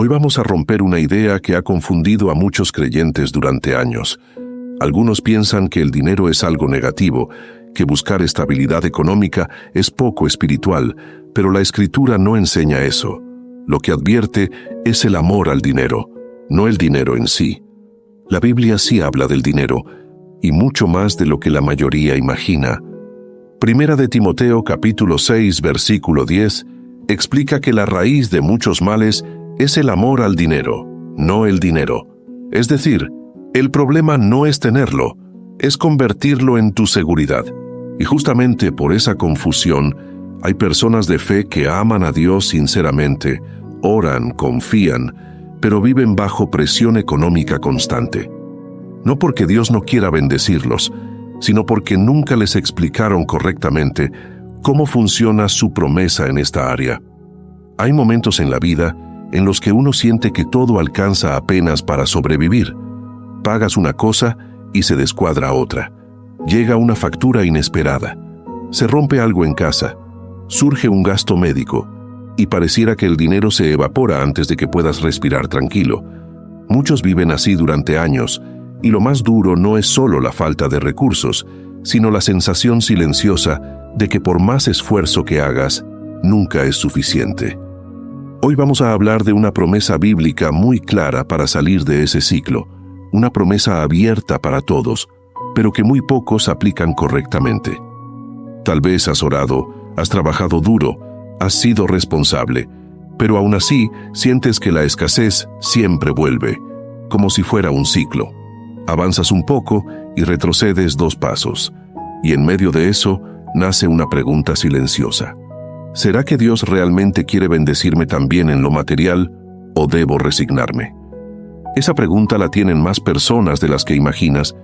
Hoy vamos a romper una idea que ha confundido a muchos creyentes durante años. Algunos piensan que el dinero es algo negativo, que buscar estabilidad económica es poco espiritual, pero la Escritura no enseña eso. Lo que advierte es el amor al dinero, no el dinero en sí. La Biblia sí habla del dinero, y mucho más de lo que la mayoría imagina. Primera de Timoteo capítulo 6, versículo 10, explica que la raíz de muchos males es el amor al dinero, no el dinero. Es decir, el problema no es tenerlo, es convertirlo en tu seguridad. Y justamente por esa confusión, hay personas de fe que aman a Dios sinceramente, oran, confían, pero viven bajo presión económica constante. No porque Dios no quiera bendecirlos, sino porque nunca les explicaron correctamente cómo funciona su promesa en esta área. Hay momentos en la vida en los que uno siente que todo alcanza apenas para sobrevivir. Pagas una cosa y se descuadra otra. Llega una factura inesperada. Se rompe algo en casa. Surge un gasto médico. Y pareciera que el dinero se evapora antes de que puedas respirar tranquilo. Muchos viven así durante años, y lo más duro no es solo la falta de recursos, sino la sensación silenciosa de que por más esfuerzo que hagas, nunca es suficiente. Hoy vamos a hablar de una promesa bíblica muy clara para salir de ese ciclo, una promesa abierta para todos, pero que muy pocos aplican correctamente. Tal vez has orado, has trabajado duro, has sido responsable, pero aún así sientes que la escasez siempre vuelve, como si fuera un ciclo. Avanzas un poco y retrocedes 2 pasos, y en medio de eso nace una pregunta silenciosa. ¿Será que Dios realmente quiere bendecirme también en lo material o debo resignarme? Esa pregunta la tienen más personas de las que imaginas,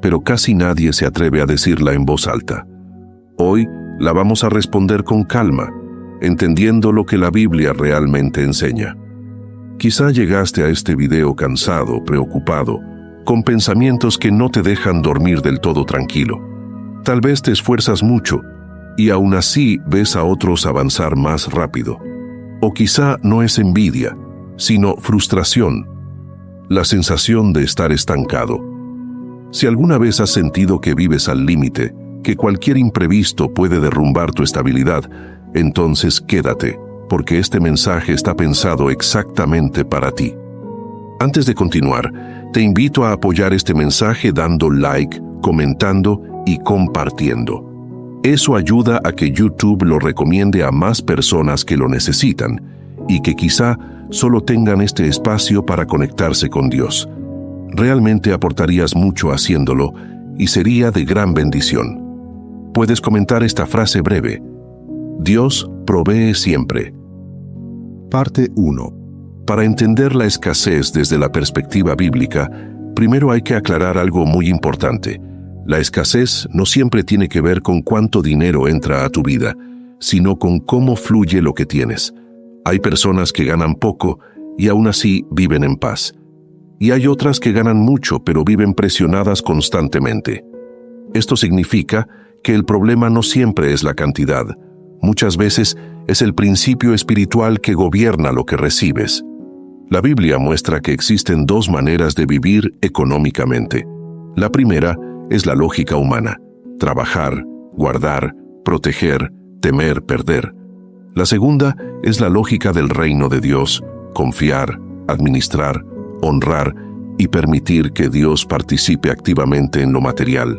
pero casi nadie se atreve a decirla en voz alta. Hoy la vamos a responder con calma, entendiendo lo que la Biblia realmente enseña. Quizá llegaste a este video cansado, preocupado, con pensamientos que no te dejan dormir del todo tranquilo. Tal vez te esfuerzas mucho, y aún así ves a otros avanzar más rápido. O quizá no es envidia, sino frustración, la sensación de estar estancado. Si alguna vez has sentido que vives al límite, que cualquier imprevisto puede derrumbar tu estabilidad, entonces quédate, porque este mensaje está pensado exactamente para ti. Antes de continuar, te invito a apoyar este mensaje dando like, comentando y compartiendo. Eso ayuda a que YouTube lo recomiende a más personas que lo necesitan y que quizá solo tengan este espacio para conectarse con Dios. Realmente aportarías mucho haciéndolo y sería de gran bendición. Puedes comentar esta frase breve: Dios provee siempre. Parte 1. Para entender la escasez desde la perspectiva bíblica, primero hay que aclarar algo muy importante. La escasez no siempre tiene que ver con cuánto dinero entra a tu vida, sino con cómo fluye lo que tienes. Hay personas que ganan poco y aún así viven en paz. Y hay otras que ganan mucho pero viven presionadas constantemente. Esto significa que el problema no siempre es la cantidad. Muchas veces es el principio espiritual que gobierna lo que recibes. La Biblia muestra que existen 2 maneras de vivir económicamente. La primera es la lógica humana: trabajar, guardar, proteger, temer, perder. La segunda es la lógica del reino de Dios: confiar, administrar, honrar y permitir que Dios participe activamente en lo material.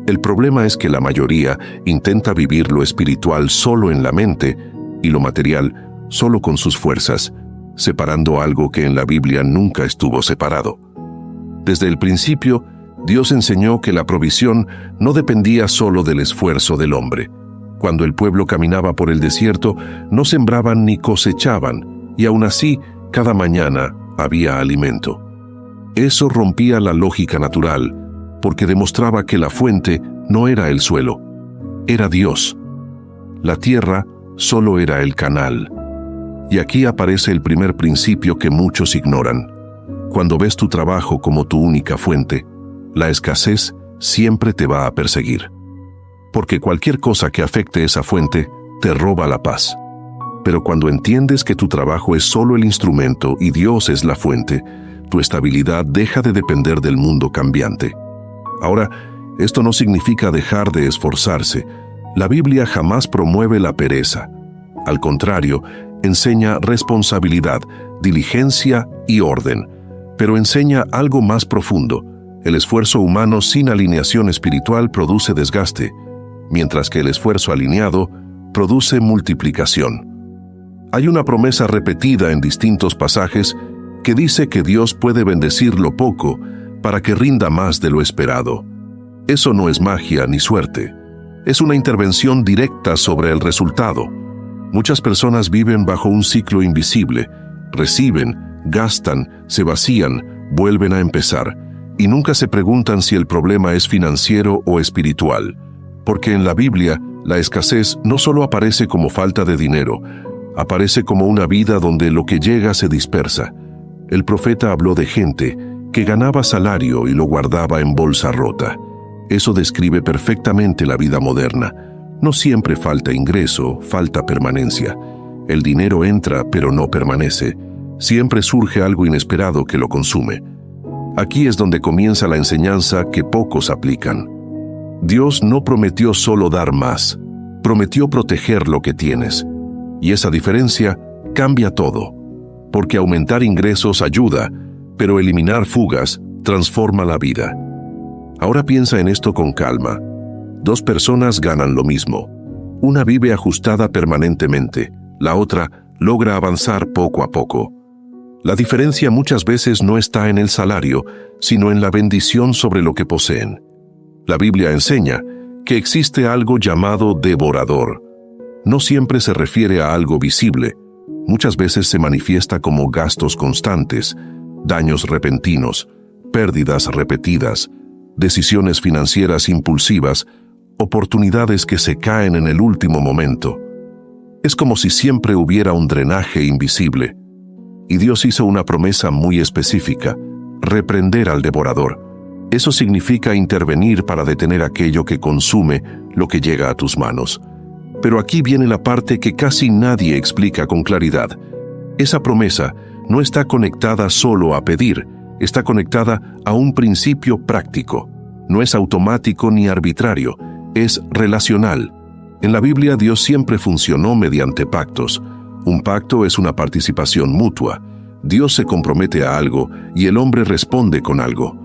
El problema es que la mayoría intenta vivir lo espiritual solo en la mente y lo material solo con sus fuerzas, separando algo que en la Biblia nunca estuvo separado. Desde el principio, Dios enseñó que la provisión no dependía solo del esfuerzo del hombre. Cuando el pueblo caminaba por el desierto, no sembraban ni cosechaban, y aún así, cada mañana había alimento. Eso rompía la lógica natural, porque demostraba que la fuente no era el suelo, era Dios. La tierra solo era el canal. Y aquí aparece el primer principio que muchos ignoran. Cuando ves tu trabajo como tu única fuente, la escasez siempre te va a perseguir. Porque cualquier cosa que afecte esa fuente te roba la paz. Pero cuando entiendes que tu trabajo es solo el instrumento y Dios es la fuente, tu estabilidad deja de depender del mundo cambiante. Ahora, esto no significa dejar de esforzarse. La Biblia jamás promueve la pereza. Al contrario, enseña responsabilidad, diligencia y orden. Pero enseña algo más profundo. El esfuerzo humano sin alineación espiritual produce desgaste, mientras que el esfuerzo alineado produce multiplicación. Hay una promesa repetida en distintos pasajes que dice que Dios puede bendecir lo poco para que rinda más de lo esperado. Eso no es magia ni suerte. Es una intervención directa sobre el resultado. Muchas personas viven bajo un ciclo invisible. Reciben, gastan, se vacían, vuelven a empezar, y nunca se preguntan si el problema es financiero o espiritual. Porque en la Biblia, la escasez no solo aparece como falta de dinero, aparece como una vida donde lo que llega se dispersa. El profeta habló de gente que ganaba salario y lo guardaba en bolsa rota. Eso describe perfectamente la vida moderna. No siempre falta ingreso, falta permanencia. El dinero entra, pero no permanece. Siempre surge algo inesperado que lo consume. Aquí es donde comienza la enseñanza que pocos aplican. Dios no prometió solo dar más, prometió proteger lo que tienes. Y esa diferencia cambia todo, porque aumentar ingresos ayuda, pero eliminar fugas transforma la vida. Ahora piensa en esto con calma. Dos personas ganan lo mismo. Una vive ajustada permanentemente, la otra logra avanzar poco a poco. La diferencia muchas veces no está en el salario, sino en la bendición sobre lo que poseen. La Biblia enseña que existe algo llamado devorador. No siempre se refiere a algo visible. Muchas veces se manifiesta como gastos constantes, daños repentinos, pérdidas repetidas, decisiones financieras impulsivas, oportunidades que se caen en el último momento. Es como si siempre hubiera un drenaje invisible. Y Dios hizo una promesa muy específica: reprender al devorador. Eso significa intervenir para detener aquello que consume lo que llega a tus manos. Pero aquí viene la parte que casi nadie explica con claridad. Esa promesa no está conectada solo a pedir, está conectada a un principio práctico. No es automático ni arbitrario, es relacional. En la Biblia Dios siempre funcionó mediante pactos. Un pacto es una participación mutua. Dios se compromete a algo y el hombre responde con algo.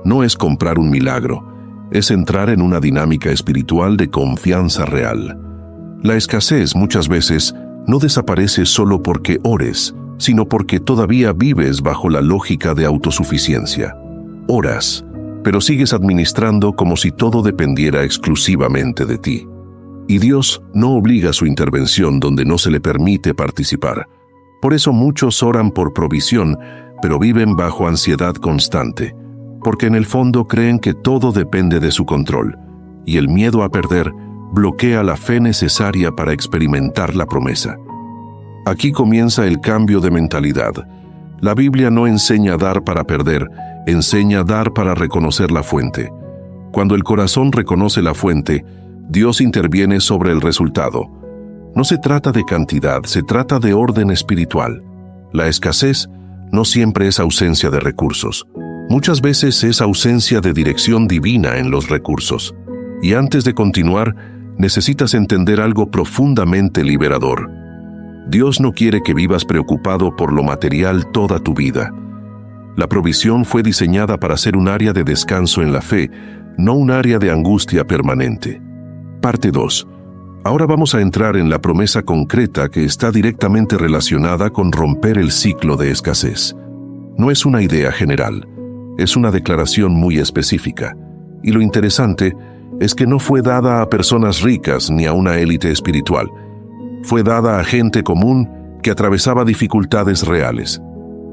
No es comprar un milagro, es entrar en una dinámica espiritual de confianza real. La escasez muchas veces no desaparece solo porque ores, sino porque todavía vives bajo la lógica de autosuficiencia. Oras, pero sigues administrando como si todo dependiera exclusivamente de ti. Y Dios no obliga su intervención donde no se le permite participar. Por eso muchos oran por provisión, pero viven bajo ansiedad constante, porque en el fondo creen que todo depende de su control, y el miedo a perder bloquea la fe necesaria para experimentar la promesa. Aquí comienza el cambio de mentalidad. La Biblia no enseña a dar para perder, enseña a dar para reconocer la fuente. Cuando el corazón reconoce la fuente, Dios interviene sobre el resultado. No se trata de cantidad, se trata de orden espiritual. La escasez no siempre es ausencia de recursos. Muchas veces es ausencia de dirección divina en los recursos. Y antes de continuar, necesitas entender algo profundamente liberador. Dios no quiere que vivas preocupado por lo material toda tu vida. La provisión fue diseñada para ser un área de descanso en la fe, no un área de angustia permanente. Parte 2. Ahora vamos a entrar en la promesa concreta que está directamente relacionada con romper el ciclo de escasez. No es una idea general, es una declaración muy específica. Y lo interesante es que no fue dada a personas ricas ni a una élite espiritual. Fue dada a gente común que atravesaba dificultades reales.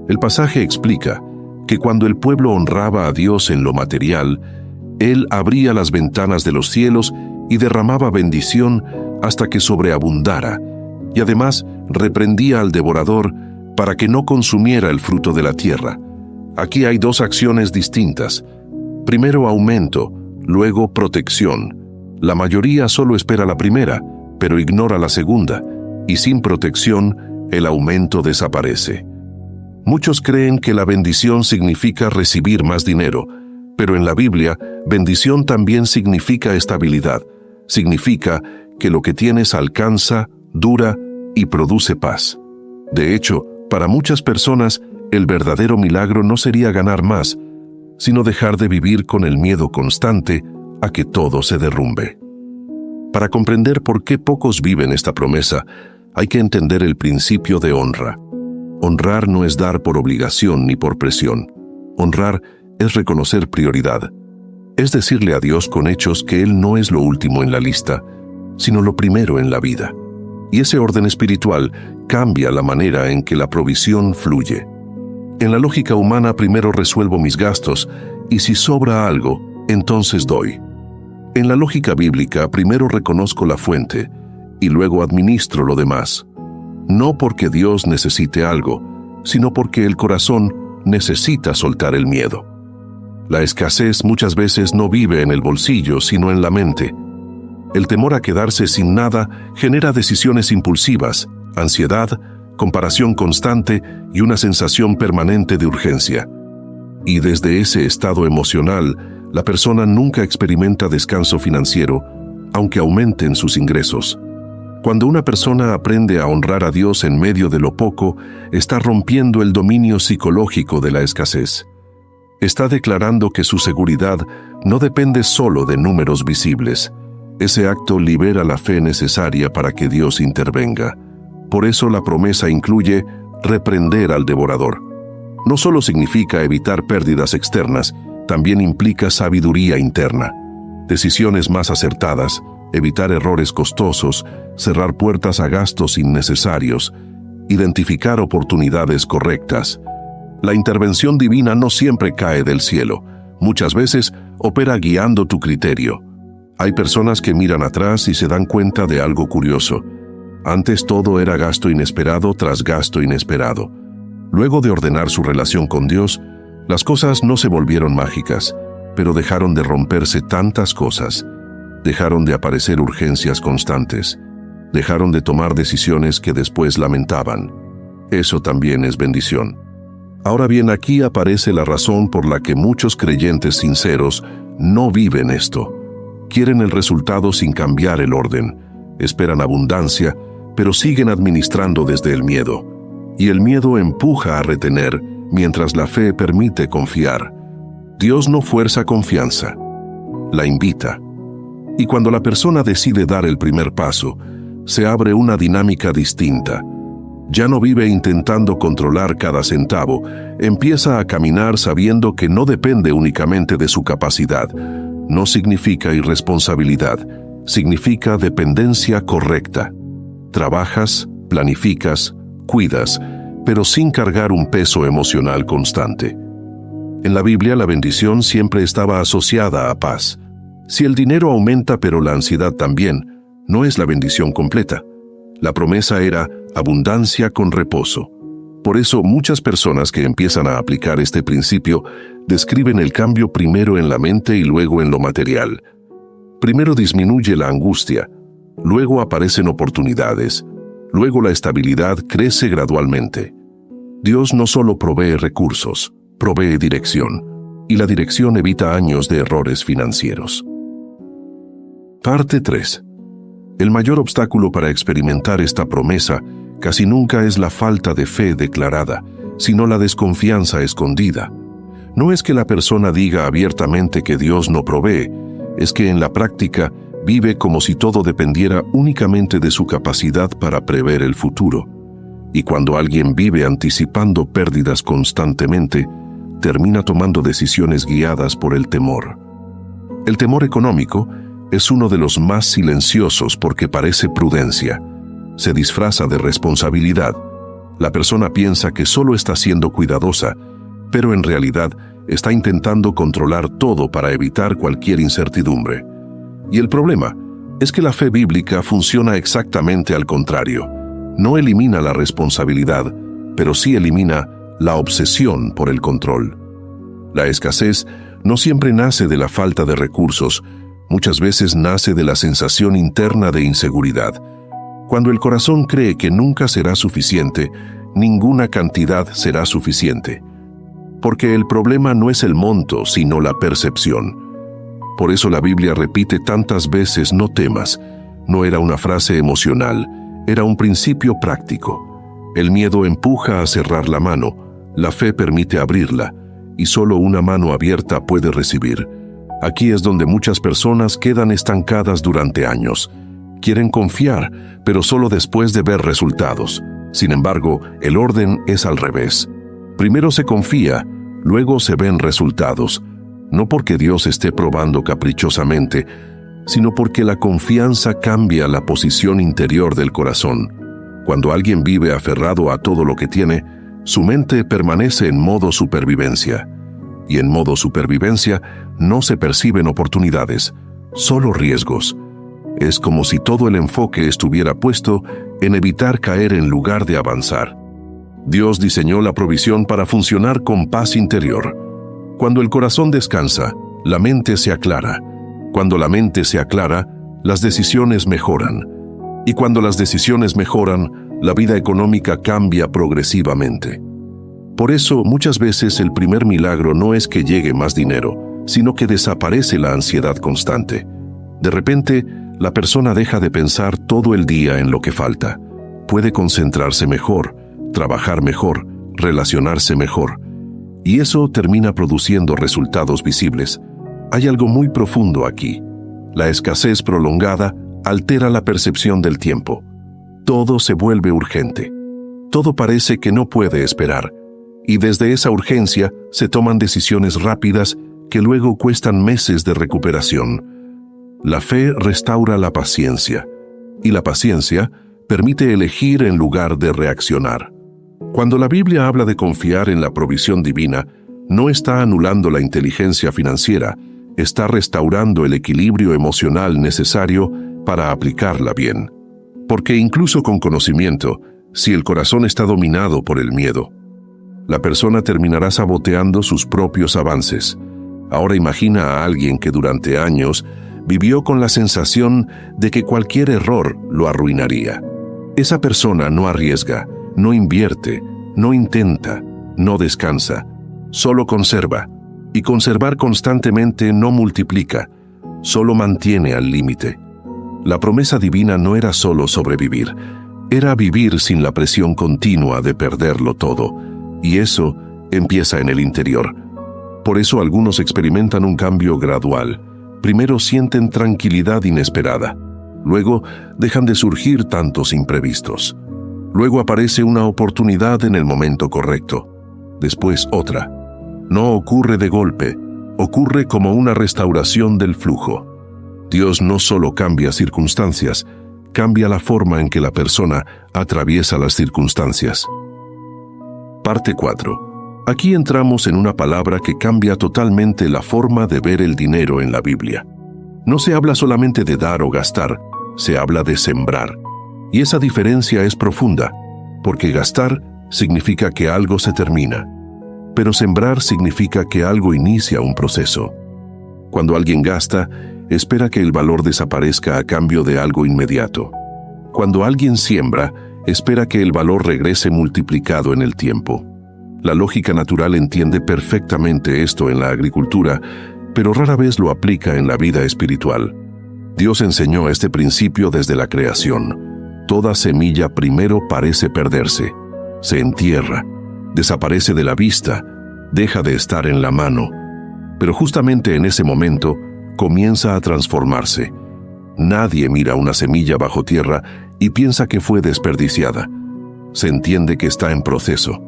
El pasaje explica que cuando el pueblo honraba a Dios en lo material, Él abría las ventanas de los cielos y derramaba bendición hasta que sobreabundara, y además reprendía al devorador para que no consumiera el fruto de la tierra. Aquí hay dos acciones distintas. Primero aumento, luego protección. La mayoría solo espera la primera, pero ignora la segunda. y sin protección, el aumento desaparece. Muchos creen que la bendición significa recibir más dinero, pero en la Biblia, bendición también significa estabilidad. Significa que lo que tienes alcanza, dura y produce paz. De hecho, para muchas personas, el verdadero milagro no sería ganar más, sino dejar de vivir con el miedo constante a que todo se derrumbe. Para comprender por qué pocos viven esta promesa, hay que entender el principio de honra. Honrar no es dar por obligación ni por presión. Honrar es reconocer prioridad. Es decirle a Dios con hechos que Él no es lo último en la lista, sino lo primero en la vida. Y ese orden espiritual cambia la manera en que la provisión fluye. En la lógica humana primero resuelvo mis gastos y si sobra algo, entonces doy. En la lógica bíblica primero reconozco la fuente y luego administro lo demás. No porque Dios necesite algo, sino porque el corazón necesita soltar el miedo. La escasez muchas veces no vive en el bolsillo, sino en la mente. El temor a quedarse sin nada genera decisiones impulsivas, ansiedad, comparación constante y una sensación permanente de urgencia. Y desde ese estado emocional, la persona nunca experimenta descanso financiero, aunque aumenten sus ingresos. Cuando una persona aprende a honrar a Dios en medio de lo poco, está rompiendo el dominio psicológico de la escasez. Está declarando que su seguridad no depende solo de números visibles. Ese acto libera la fe necesaria para que Dios intervenga. Por eso la promesa incluye reprender al devorador. No solo significa evitar pérdidas externas, también implica sabiduría interna, decisiones más acertadas, evitar errores costosos, cerrar puertas a gastos innecesarios, identificar oportunidades correctas. La intervención divina no siempre cae del cielo. Muchas veces opera guiando tu criterio. Hay personas que miran atrás y se dan cuenta de algo curioso. Antes todo era gasto inesperado tras gasto inesperado. Luego de ordenar su relación con Dios, las cosas no se volvieron mágicas, pero dejaron de romperse tantas cosas. Dejaron de aparecer urgencias constantes. Dejaron de tomar decisiones que después lamentaban. Eso también es bendición. Ahora bien, aquí aparece la razón por la que muchos creyentes sinceros no viven esto. Quieren el resultado sin cambiar el orden. Esperan abundancia, pero siguen administrando desde el miedo. Y el miedo empuja a retener, mientras la fe permite confiar. Dios no fuerza confianza, la invita. Y cuando la persona decide dar el primer paso, se abre una dinámica distinta. Ya no vive intentando controlar cada centavo, empieza a caminar sabiendo que no depende únicamente de su capacidad. No significa irresponsabilidad, significa dependencia correcta. Trabajas, planificas, cuidas, pero sin cargar un peso emocional constante. En la Biblia la bendición siempre estaba asociada a paz. Si el dinero aumenta pero la ansiedad también, no es la bendición completa. La promesa era abundancia con reposo. Por eso muchas personas que empiezan a aplicar este principio describen el cambio primero en la mente y luego en lo material. Primero disminuye la angustia, luego aparecen oportunidades, luego la estabilidad crece gradualmente. Dios no solo provee recursos, provee dirección, y la dirección evita años de errores financieros. Parte 3. El mayor obstáculo para experimentar esta promesa casi nunca es la falta de fe declarada, sino la desconfianza escondida. No es que la persona diga abiertamente que Dios no provee, es que en la práctica vive como si todo dependiera únicamente de su capacidad para prever el futuro. Y cuando alguien vive anticipando pérdidas constantemente, termina tomando decisiones guiadas por el temor. El temor económico es uno de los más silenciosos porque parece prudencia. Se disfraza de responsabilidad. La persona piensa que solo está siendo cuidadosa, pero en realidad está intentando controlar todo para evitar cualquier incertidumbre. Y el problema es que la fe bíblica funciona exactamente al contrario. No elimina la responsabilidad, pero sí elimina la obsesión por el control. La escasez no siempre nace de la falta de recursos, muchas veces nace de la sensación interna de inseguridad. Cuando el corazón cree que nunca será suficiente, ninguna cantidad será suficiente. Porque el problema no es el monto, sino la percepción. Por eso la Biblia repite tantas veces no temas. No era una frase emocional, era un principio práctico. El miedo empuja a cerrar la mano, la fe permite abrirla, y solo una mano abierta puede recibir. Aquí es donde muchas personas quedan estancadas durante años. Quieren confiar, pero solo después de ver resultados. Sin embargo, el orden es al revés. Primero se confía, luego se ven resultados. No porque Dios esté probando caprichosamente, sino porque la confianza cambia la posición interior del corazón. Cuando alguien vive aferrado a todo lo que tiene, su mente permanece en modo supervivencia. Y en modo supervivencia no se perciben oportunidades, solo riesgos. Es como si todo el enfoque estuviera puesto en evitar caer en lugar de avanzar. Dios diseñó la provisión para funcionar con paz interior. Cuando el corazón descansa, la mente se aclara. Cuando la mente se aclara, las decisiones mejoran. Y cuando las decisiones mejoran, la vida económica cambia progresivamente. Por eso, muchas veces el primer milagro no es que llegue más dinero, sino que desaparece la ansiedad constante. De repente, la persona deja de pensar todo el día en lo que falta. Puede concentrarse mejor, trabajar mejor, relacionarse mejor. Y eso termina produciendo resultados visibles. Hay algo muy profundo aquí. La escasez prolongada altera la percepción del tiempo. Todo se vuelve urgente. Todo parece que no puede esperar. Y desde esa urgencia se toman decisiones rápidas que luego cuestan meses de recuperación. La fe restaura la paciencia, y la paciencia permite elegir en lugar de reaccionar. Cuando la Biblia habla de confiar en la provisión divina, no está anulando la inteligencia financiera, está restaurando el equilibrio emocional necesario para aplicarla bien. Porque incluso con conocimiento, si el corazón está dominado por el miedo, la persona terminará saboteando sus propios avances. Ahora imagina a alguien que durante años vivió con la sensación de que cualquier error lo arruinaría. Esa persona no arriesga, no invierte, no intenta, no descansa, solo conserva. Y conservar constantemente no multiplica, solo mantiene al límite. La promesa divina no era solo sobrevivir, era vivir sin la presión continua de perderlo todo, y eso empieza en el interior. Por eso algunos experimentan un cambio gradual. Primero sienten tranquilidad inesperada, luego dejan de surgir tantos imprevistos. Luego aparece una oportunidad en el momento correcto, después otra. No ocurre de golpe, ocurre como una restauración del flujo. Dios no solo cambia circunstancias, cambia la forma en que la persona atraviesa las circunstancias. Parte 4. Aquí entramos en una palabra que cambia totalmente la forma de ver el dinero en la Biblia. No se habla solamente de dar o gastar, se habla de sembrar. Y esa diferencia es profunda, porque gastar significa que algo se termina, pero sembrar significa que algo inicia un proceso. Cuando alguien gasta, espera que el valor desaparezca a cambio de algo inmediato. Cuando alguien siembra, espera que el valor regrese multiplicado en el tiempo. La lógica natural entiende perfectamente esto en la agricultura, pero rara vez lo aplica en la vida espiritual. Dios enseñó este principio desde la creación. Toda semilla primero parece perderse, se entierra, desaparece de la vista, deja de estar en la mano. Pero justamente en ese momento comienza a transformarse. Nadie mira una semilla bajo tierra y piensa que fue desperdiciada. Se entiende que está en proceso.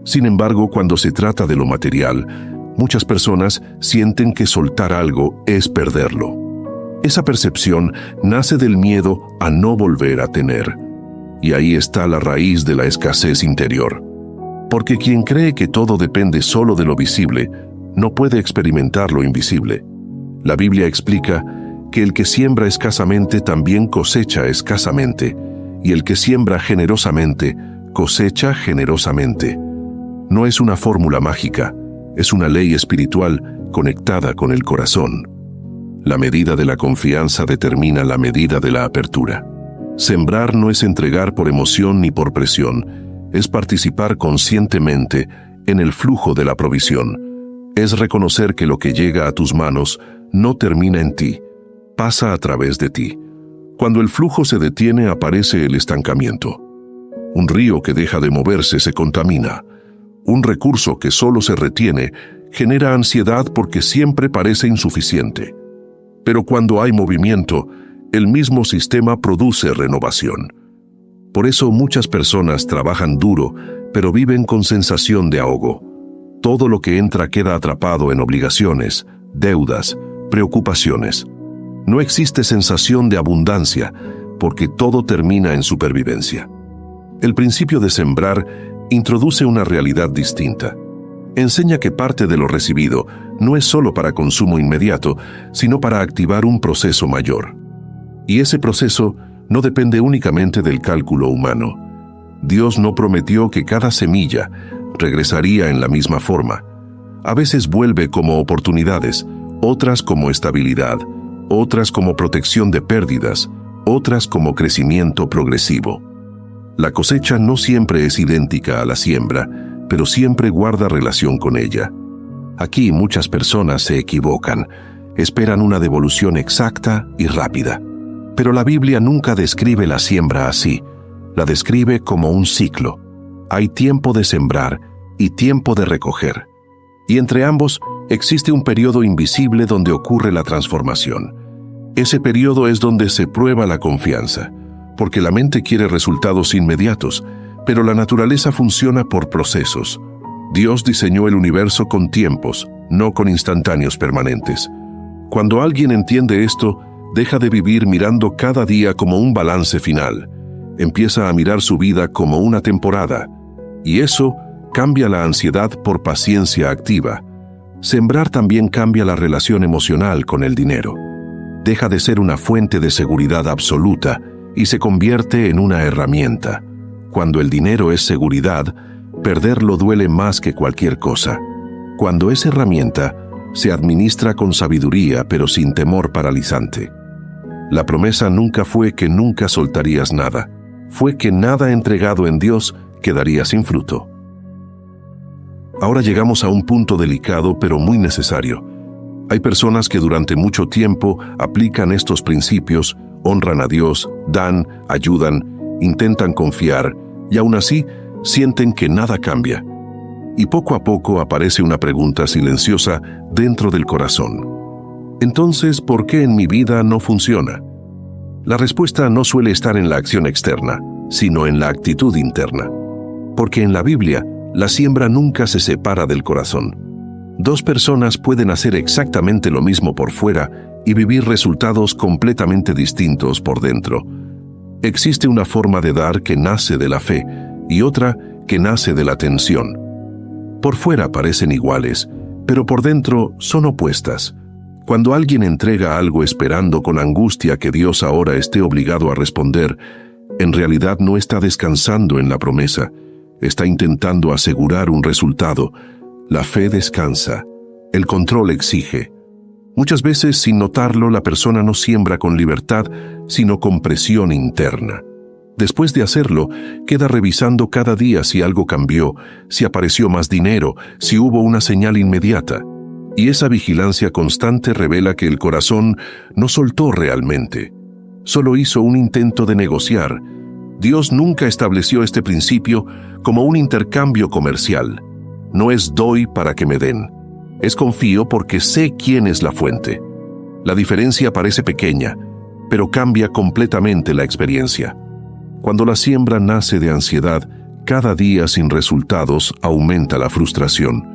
Sin embargo, cuando se trata de lo material, muchas personas sienten que soltar algo es perderlo. Esa percepción nace del miedo a no volver a tener. Y ahí está la raíz de la escasez interior. Porque quien cree que todo depende solo de lo visible, no puede experimentar lo invisible. La Biblia explica que el que siembra escasamente también cosecha escasamente, y el que siembra generosamente cosecha generosamente. No es una fórmula mágica, es una ley espiritual conectada con el corazón. La medida de la confianza determina la medida de la apertura. Sembrar no es entregar por emoción ni por presión, es participar conscientemente en el flujo de la provisión. Es reconocer que lo que llega a tus manos no termina en ti, pasa a través de ti. Cuando el flujo se detiene, aparece el estancamiento. Un río que deja de moverse se contamina. Un recurso que solo se retiene genera ansiedad porque siempre parece insuficiente. Pero cuando hay movimiento, el mismo sistema produce renovación. Por eso muchas personas trabajan duro, pero viven con sensación de ahogo. Todo lo que entra queda atrapado en obligaciones, deudas, preocupaciones. No existe sensación de abundancia, porque todo termina en supervivencia. El principio de sembrar introduce una realidad distinta. Enseña que parte de lo recibido no es solo para consumo inmediato, sino para activar un proceso mayor. Y ese proceso no depende únicamente del cálculo humano. Dios no prometió que cada semilla regresaría en la misma forma. A veces vuelve como oportunidades, otras como estabilidad, otras como protección de pérdidas, otras como crecimiento progresivo. La cosecha no siempre es idéntica a la siembra, pero siempre guarda relación con ella. Aquí muchas personas se equivocan, esperan una devolución exacta y rápida. Pero la Biblia nunca describe la siembra así, la describe como un ciclo. Hay tiempo de sembrar y tiempo de recoger. Y entre ambos existe un periodo invisible donde ocurre la transformación. Ese periodo es donde se prueba la confianza, porque la mente quiere resultados inmediatos, pero la naturaleza funciona por procesos. Dios diseñó el universo con tiempos, no con instantáneos permanentes. Cuando alguien entiende esto, deja de vivir mirando cada día como un balance final. Empieza a mirar su vida como una temporada, y eso cambia la ansiedad por paciencia activa. Sembrar también cambia la relación emocional con el dinero. Deja de ser una fuente de seguridad absoluta y se convierte en una herramienta. Cuando el dinero es seguridad, perderlo duele más que cualquier cosa. Cuando es herramienta, se administra con sabiduría pero sin temor paralizante. La promesa nunca fue que nunca soltarías nada. Fue que nada entregado en Dios quedaría sin fruto. Ahora llegamos a un punto delicado pero muy necesario. Hay personas que durante mucho tiempo aplican estos principios, honran a Dios, dan, ayudan, intentan confiar y aún así sienten que nada cambia. Y poco a poco aparece una pregunta silenciosa dentro del corazón. Entonces, ¿por qué en mi vida no funciona? La respuesta no suele estar en la acción externa, sino en la actitud interna. Porque en la Biblia, la siembra nunca se separa del corazón. Dos personas pueden hacer exactamente lo mismo por fuera y vivir resultados completamente distintos por dentro. Existe una forma de dar que nace de la fe y otra que nace de la tensión. Por fuera parecen iguales, pero por dentro son opuestas. Cuando alguien entrega algo esperando con angustia que Dios ahora esté obligado a responder, en realidad no está descansando en la promesa, está intentando asegurar un resultado. La fe descansa, el control exige. Muchas veces, sin notarlo, la persona no siembra con libertad, sino con presión interna. Después de hacerlo, queda revisando cada día si algo cambió, si apareció más dinero, si hubo una señal inmediata. Y esa vigilancia constante revela que el corazón no soltó realmente. Solo hizo un intento de negociar. Dios nunca estableció este principio como un intercambio comercial. No es doy para que me den. Es confío porque sé quién es la fuente. La diferencia parece pequeña, pero cambia completamente la experiencia. Cuando la siembra nace de ansiedad, cada día sin resultados aumenta la frustración.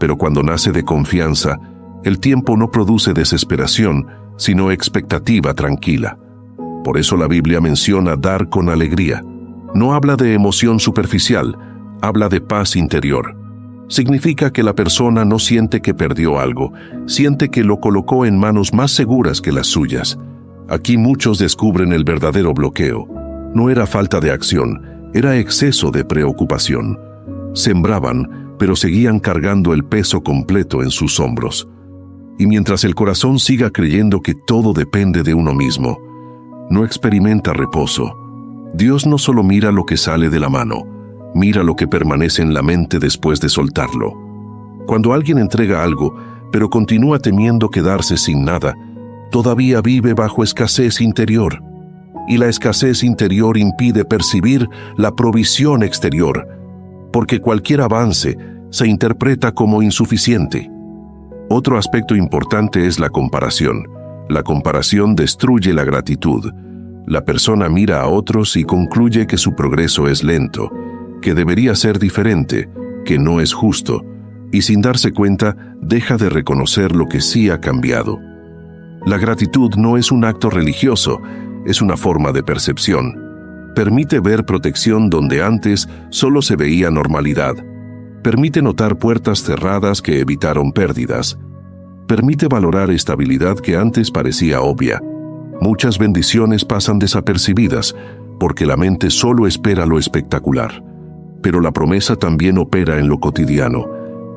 Pero cuando nace de confianza, el tiempo no produce desesperación, sino expectativa tranquila. Por eso la Biblia menciona dar con alegría. No habla de emoción superficial, habla de paz interior. Significa que la persona no siente que perdió algo, siente que lo colocó en manos más seguras que las suyas. Aquí muchos descubren el verdadero bloqueo. No era falta de acción, era exceso de preocupación. Sembraban, pero seguían cargando el peso completo en sus hombros. Y mientras el corazón siga creyendo que todo depende de uno mismo, no experimenta reposo. Dios no solo mira lo que sale de la mano, mira lo que permanece en la mente después de soltarlo. Cuando alguien entrega algo, pero continúa temiendo quedarse sin nada, todavía vive bajo escasez interior. Y la escasez interior impide percibir la provisión exterior, porque cualquier avance se interpreta como insuficiente. Otro aspecto importante es la comparación. La comparación destruye la gratitud. La persona mira a otros y concluye que su progreso es lento, que debería ser diferente, que no es justo, y sin darse cuenta, deja de reconocer lo que sí ha cambiado. La gratitud no es un acto religioso, es una forma de percepción. Permite ver protección donde antes solo se veía normalidad. Permite notar puertas cerradas que evitaron pérdidas. Permite valorar estabilidad que antes parecía obvia. Muchas bendiciones pasan desapercibidas porque la mente solo espera lo espectacular. Pero la promesa también opera en lo cotidiano,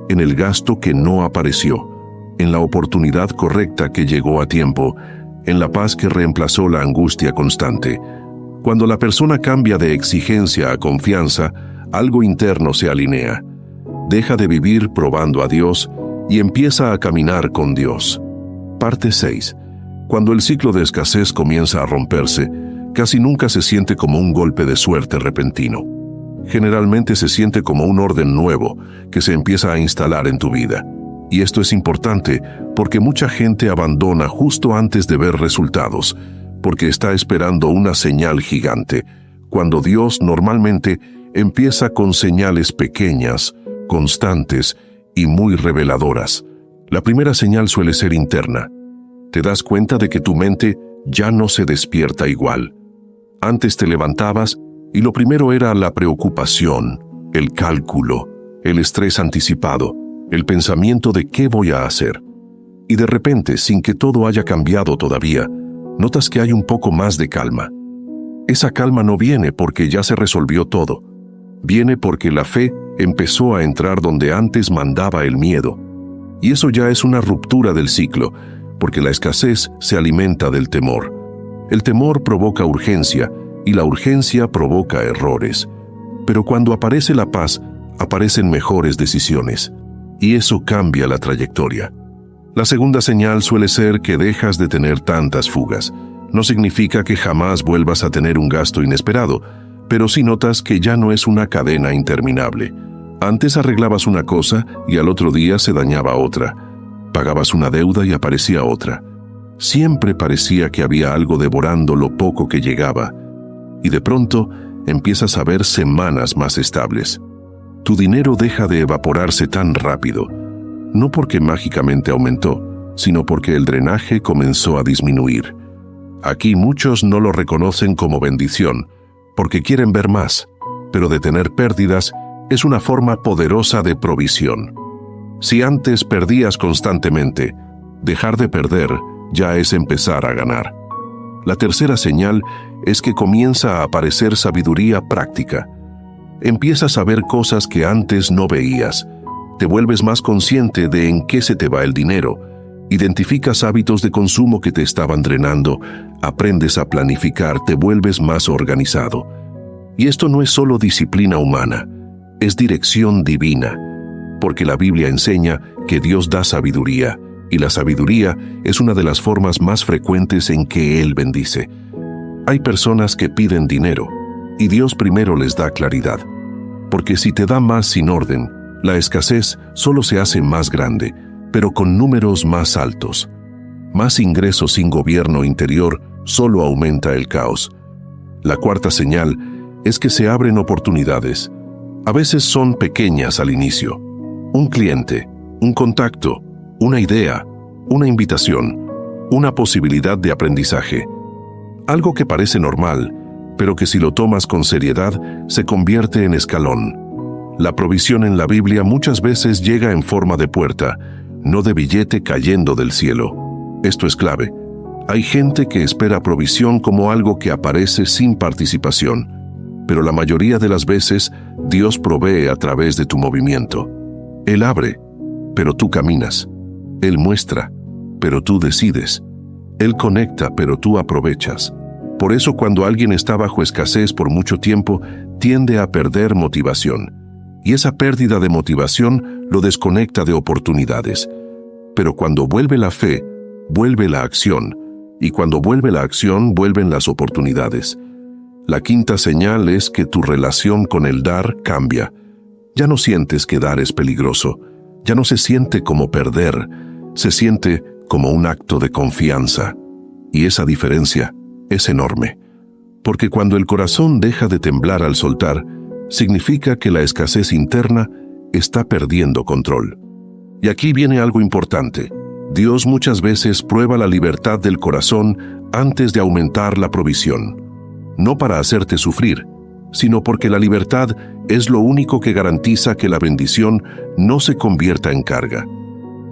en el gasto que no apareció, en la oportunidad correcta que llegó a tiempo, en la paz que reemplazó la angustia constante. Cuando la persona cambia de exigencia a confianza, algo interno se alinea. Deja de vivir probando a Dios y empieza a caminar con Dios. Parte 6. Cuando el ciclo de escasez comienza a romperse, casi nunca se siente como un golpe de suerte repentino. Generalmente se siente como un orden nuevo que se empieza a instalar en tu vida. Y esto es importante porque mucha gente abandona justo antes de ver resultados, porque está esperando una señal gigante, cuando Dios normalmente empieza con señales pequeñas, constantes y muy reveladoras. La primera señal suele ser interna. Te das cuenta de que tu mente ya no se despierta igual. Antes te levantabas y lo primero era la preocupación, el cálculo, el estrés anticipado, el pensamiento de qué voy a hacer. Y de repente, sin que todo haya cambiado todavía, notas que hay un poco más de calma. Esa calma no viene porque ya se resolvió todo. Viene porque la fe empezó a entrar donde antes mandaba el miedo. Y eso ya es una ruptura del ciclo, porque la escasez se alimenta del temor. El temor provoca urgencia y la urgencia provoca errores. Pero cuando aparece la paz, aparecen mejores decisiones. Y eso cambia la trayectoria. La segunda señal suele ser que dejas de tener tantas fugas. No significa que jamás vuelvas a tener un gasto inesperado, pero sí notas que ya no es una cadena interminable. Antes arreglabas una cosa y al otro día se dañaba otra. Pagabas una deuda y aparecía otra. Siempre parecía que había algo devorando lo poco que llegaba. Y de pronto empiezas a ver semanas más estables. Tu dinero deja de evaporarse tan rápido, no porque mágicamente aumentó, sino porque el drenaje comenzó a disminuir. Aquí muchos no lo reconocen como bendición, porque quieren ver más, pero de tener pérdidas es una forma poderosa de provisión. Si antes perdías constantemente, dejar de perder ya es empezar a ganar. La tercera señal es que comienza a aparecer sabiduría práctica. Empiezas a ver cosas que antes no veías. Te vuelves más consciente de en qué se te va el dinero. Identificas hábitos de consumo que te estaban drenando. Aprendes a planificar, te vuelves más organizado. Y esto no es solo disciplina humana, es dirección divina. Porque la Biblia enseña que Dios da sabiduría, y la sabiduría es una de las formas más frecuentes en que Él bendice. Hay personas que piden dinero, y Dios primero les da claridad. Porque si te da más sin orden, la escasez solo se hace más grande, pero con números más altos. Más ingresos sin gobierno interior solo aumenta el caos. La cuarta señal es que se abren oportunidades. A veces son pequeñas al inicio. Un cliente, un contacto, una idea, una invitación, una posibilidad de aprendizaje. Algo que parece normal, pero que si lo tomas con seriedad, se convierte en escalón. La provisión en la Biblia muchas veces llega en forma de puerta, no de billete cayendo del cielo. Esto es clave. Hay gente que espera provisión como algo que aparece sin participación, pero la mayoría de las veces Dios provee a través de tu movimiento. Él abre, pero tú caminas. Él muestra, pero tú decides. Él conecta, pero tú aprovechas. Por eso cuando alguien está bajo escasez por mucho tiempo, tiende a perder motivación. Y esa pérdida de motivación lo desconecta de oportunidades. Pero cuando vuelve la fe, vuelve la acción. Y cuando vuelve la acción, vuelven las oportunidades. La quinta señal es que tu relación con el dar cambia. Ya no sientes que dar es peligroso. Ya no se siente como perder. Se siente como un acto de confianza. Y esa diferencia es enorme. Porque cuando el corazón deja de temblar al soltar, significa que la escasez interna está perdiendo control. Y aquí viene algo importante. Dios muchas veces prueba la libertad del corazón antes de aumentar la provisión. No para hacerte sufrir, sino porque la libertad es lo único que garantiza que la bendición no se convierta en carga.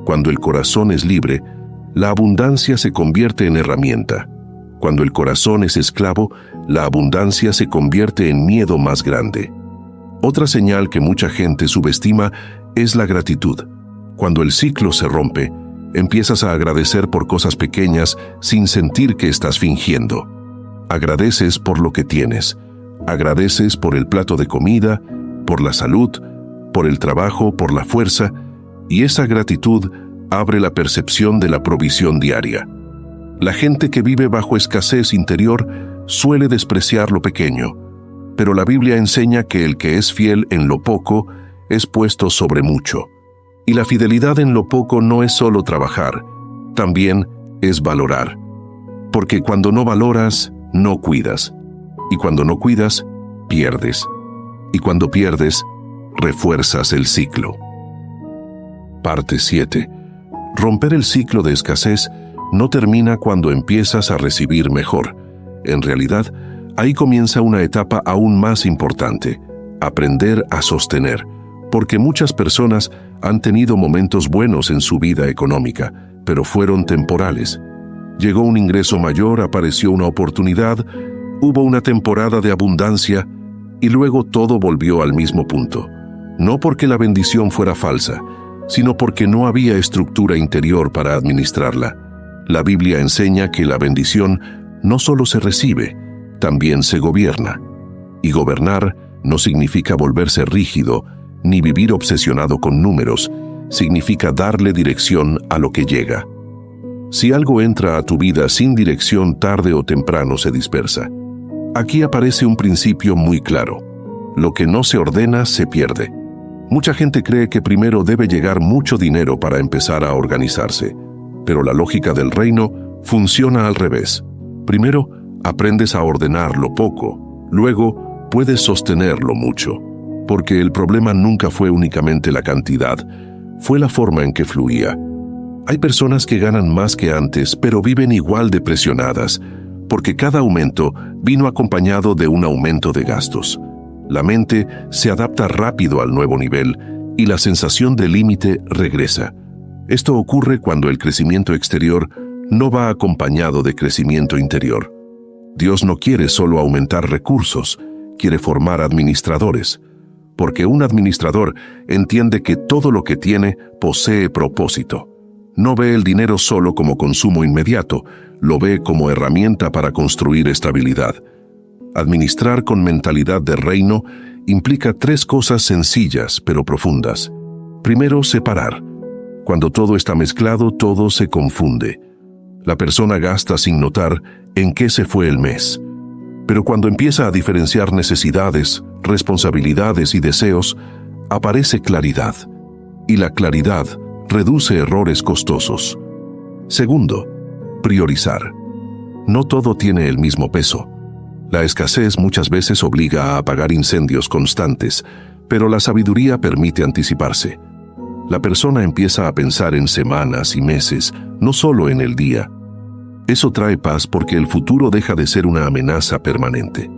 Cuando el corazón es libre, la abundancia se convierte en herramienta. Cuando el corazón es esclavo, la abundancia se convierte en miedo más grande. Otra señal que mucha gente subestima es la gratitud. Cuando el ciclo se rompe, empiezas a agradecer por cosas pequeñas sin sentir que estás fingiendo. Agradeces por lo que tienes. Agradeces por el plato de comida, por la salud, por el trabajo, por la fuerza, y esa gratitud abre la percepción de la provisión diaria. La gente que vive bajo escasez interior suele despreciar lo pequeño, pero la Biblia enseña que el que es fiel en lo poco es puesto sobre mucho. Y la fidelidad en lo poco no es solo trabajar, también es valorar. Porque cuando no valoras, no cuidas. Y cuando no cuidas, pierdes. Y cuando pierdes, refuerzas el ciclo. Parte 7. Romper el ciclo de escasez no termina cuando empiezas a recibir mejor. En realidad, ahí comienza una etapa aún más importante: aprender a sostener. Porque muchas personas han tenido momentos buenos en su vida económica, pero fueron temporales. Llegó un ingreso mayor, apareció una oportunidad, hubo una temporada de abundancia y luego todo volvió al mismo punto. No porque la bendición fuera falsa, sino porque no había estructura interior para administrarla. La Biblia enseña que la bendición no solo se recibe, también se gobierna. Y gobernar no significa volverse rígido, ni vivir obsesionado con números, significa darle dirección a lo que llega. Si algo entra a tu vida sin dirección, tarde o temprano se dispersa. Aquí aparece un principio muy claro: lo que no se ordena se pierde. Mucha gente cree que primero debe llegar mucho dinero para empezar a organizarse, pero la lógica del reino funciona al revés. Primero, aprendes a ordenar lo poco, luego puedes sostenerlo mucho. Porque el problema nunca fue únicamente la cantidad, fue la forma en que fluía. Hay personas que ganan más que antes, pero viven igual de presionadas, porque cada aumento vino acompañado de un aumento de gastos. La mente se adapta rápido al nuevo nivel y la sensación de límite regresa. Esto ocurre cuando el crecimiento exterior no va acompañado de crecimiento interior. Dios no quiere solo aumentar recursos, quiere formar administradores. Porque un administrador entiende que todo lo que tiene posee propósito. No ve el dinero solo como consumo inmediato, lo ve como herramienta para construir estabilidad. Administrar con mentalidad de reino implica 3 cosas sencillas pero profundas. Primero, separar. Cuando todo está mezclado, todo se confunde. La persona gasta sin notar en qué se fue el mes. Pero cuando empieza a diferenciar necesidades, responsabilidades y deseos, aparece claridad. Y la claridad reduce errores costosos. Segundo, priorizar. No todo tiene el mismo peso. La escasez muchas veces obliga a apagar incendios constantes, pero la sabiduría permite anticiparse. La persona empieza a pensar en semanas y meses, no solo en el día. Eso trae paz porque el futuro deja de ser una amenaza permanente.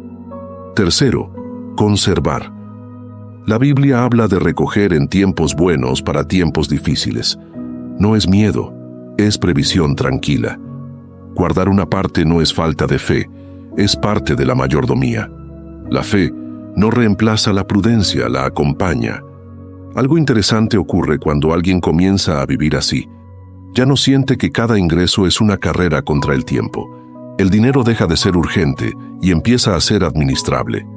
Tercero, conservar. La Biblia habla de recoger en tiempos buenos para tiempos difíciles. No es miedo, es previsión tranquila. Guardar una parte no es falta de fe, es parte de la mayordomía. La fe no reemplaza la prudencia, la acompaña. Algo interesante ocurre cuando alguien comienza a vivir así. Ya no siente que cada ingreso es una carrera contra el tiempo. El dinero deja de ser urgente y empieza a ser administrable.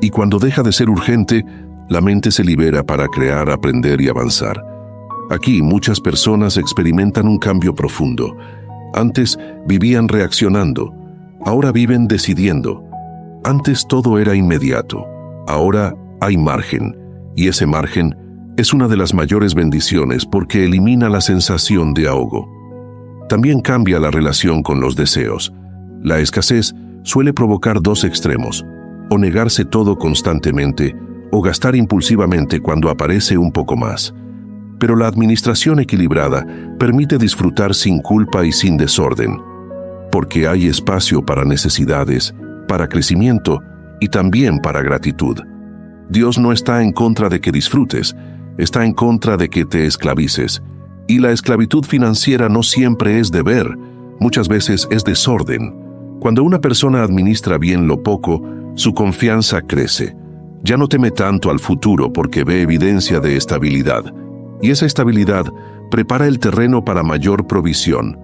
Y cuando deja de ser urgente, la mente se libera para crear, aprender y avanzar. Aquí muchas personas experimentan un cambio profundo. Antes vivían reaccionando, ahora viven decidiendo. Antes todo era inmediato, ahora hay margen, y ese margen es una de las mayores bendiciones porque elimina la sensación de ahogo. También cambia la relación con los deseos. La escasez suele provocar dos extremos, o negarse todo constantemente, o gastar impulsivamente cuando aparece un poco más. Pero la administración equilibrada permite disfrutar sin culpa y sin desorden, porque hay espacio para necesidades, para crecimiento y también para gratitud. Dios no está en contra de que disfrutes, está en contra de que te esclavices. Y la esclavitud financiera no siempre es deber, muchas veces es desorden. Cuando una persona administra bien lo poco, su confianza crece. Ya no teme tanto al futuro porque ve evidencia de estabilidad. Y esa estabilidad prepara el terreno para mayor provisión,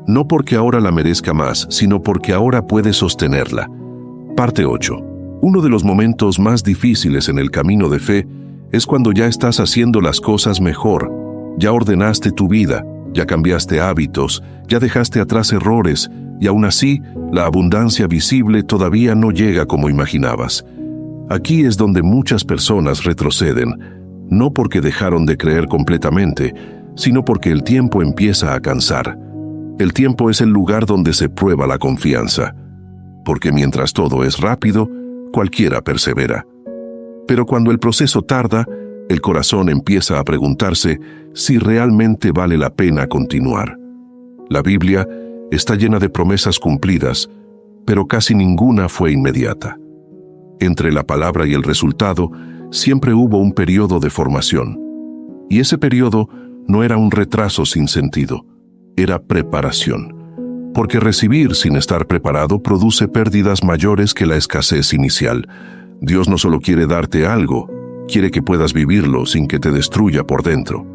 no porque ahora la merezca más, sino porque ahora puede sostenerla. Parte 8. Uno de los momentos más difíciles en el camino de fe es cuando ya estás haciendo las cosas mejor, ya ordenaste tu vida, ya cambiaste hábitos, ya dejaste atrás errores, y aún así, la abundancia visible todavía no llega como imaginabas. Aquí es donde muchas personas retroceden, no porque dejaron de creer completamente, sino porque el tiempo empieza a cansar. El tiempo es el lugar donde se prueba la confianza, porque mientras todo es rápido, cualquiera persevera. Pero cuando el proceso tarda, el corazón empieza a preguntarse si realmente vale la pena continuar. La Biblia está llena de promesas cumplidas, pero casi ninguna fue inmediata. Entre la palabra y el resultado, siempre hubo un periodo de formación. Y ese periodo no era un retraso sin sentido, era preparación. Porque recibir sin estar preparado produce pérdidas mayores que la escasez inicial. Dios no solo quiere darte algo, quiere que puedas vivirlo sin que te destruya por dentro.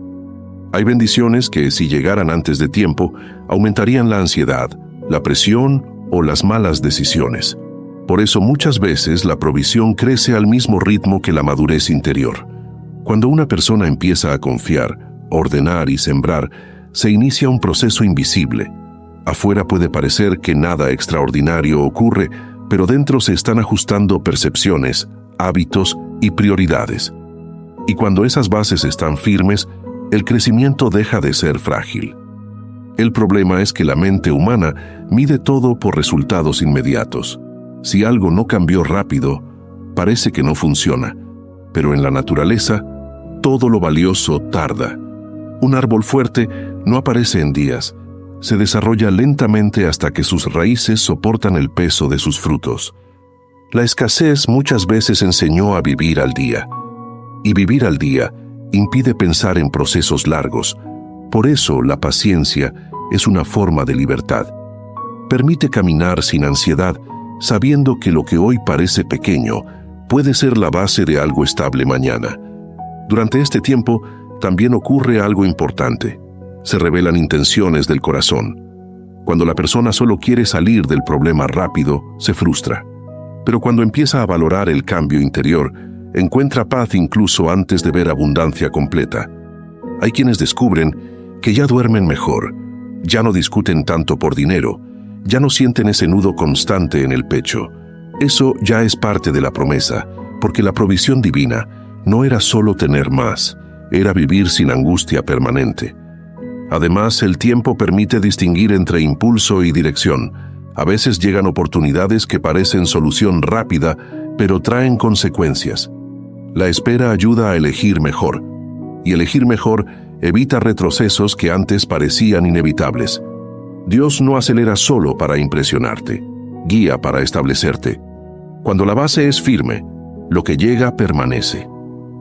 Hay bendiciones que, si llegaran antes de tiempo, aumentarían la ansiedad, la presión o las malas decisiones. Por eso muchas veces la provisión crece al mismo ritmo que la madurez interior. Cuando una persona empieza a confiar, ordenar y sembrar, se inicia un proceso invisible. Afuera puede parecer que nada extraordinario ocurre, pero dentro se están ajustando percepciones, hábitos y prioridades. Y cuando esas bases están firmes, el crecimiento deja de ser frágil. El problema es que la mente humana mide todo por resultados inmediatos. Si algo no cambió rápido, parece que no funciona. Pero en la naturaleza, todo lo valioso tarda. Un árbol fuerte no aparece en días. Se desarrolla lentamente hasta que sus raíces soportan el peso de sus frutos. La escasez muchas veces enseñó a vivir al día. Y vivir al día impide pensar en procesos largos. Por eso la paciencia es una forma de libertad. Permite caminar sin ansiedad, sabiendo que lo que hoy parece pequeño puede ser la base de algo estable mañana. Durante este tiempo también ocurre algo importante. Se revelan intenciones del corazón. Cuando la persona solo quiere salir del problema rápido, se frustra. Pero cuando empieza a valorar el cambio interior, encuentra paz incluso antes de ver abundancia completa. Hay quienes descubren que ya duermen mejor, ya no discuten tanto por dinero, ya no sienten ese nudo constante en el pecho. Eso ya es parte de la promesa, porque la provisión divina no era solo tener más, era vivir sin angustia permanente. Además, el tiempo permite distinguir entre impulso y dirección. A veces llegan oportunidades que parecen solución rápida, pero traen consecuencias. La espera ayuda a elegir mejor, y elegir mejor evita retrocesos que antes parecían inevitables. Dios no acelera solo para impresionarte, guía para establecerte. Cuando la base es firme, lo que llega permanece.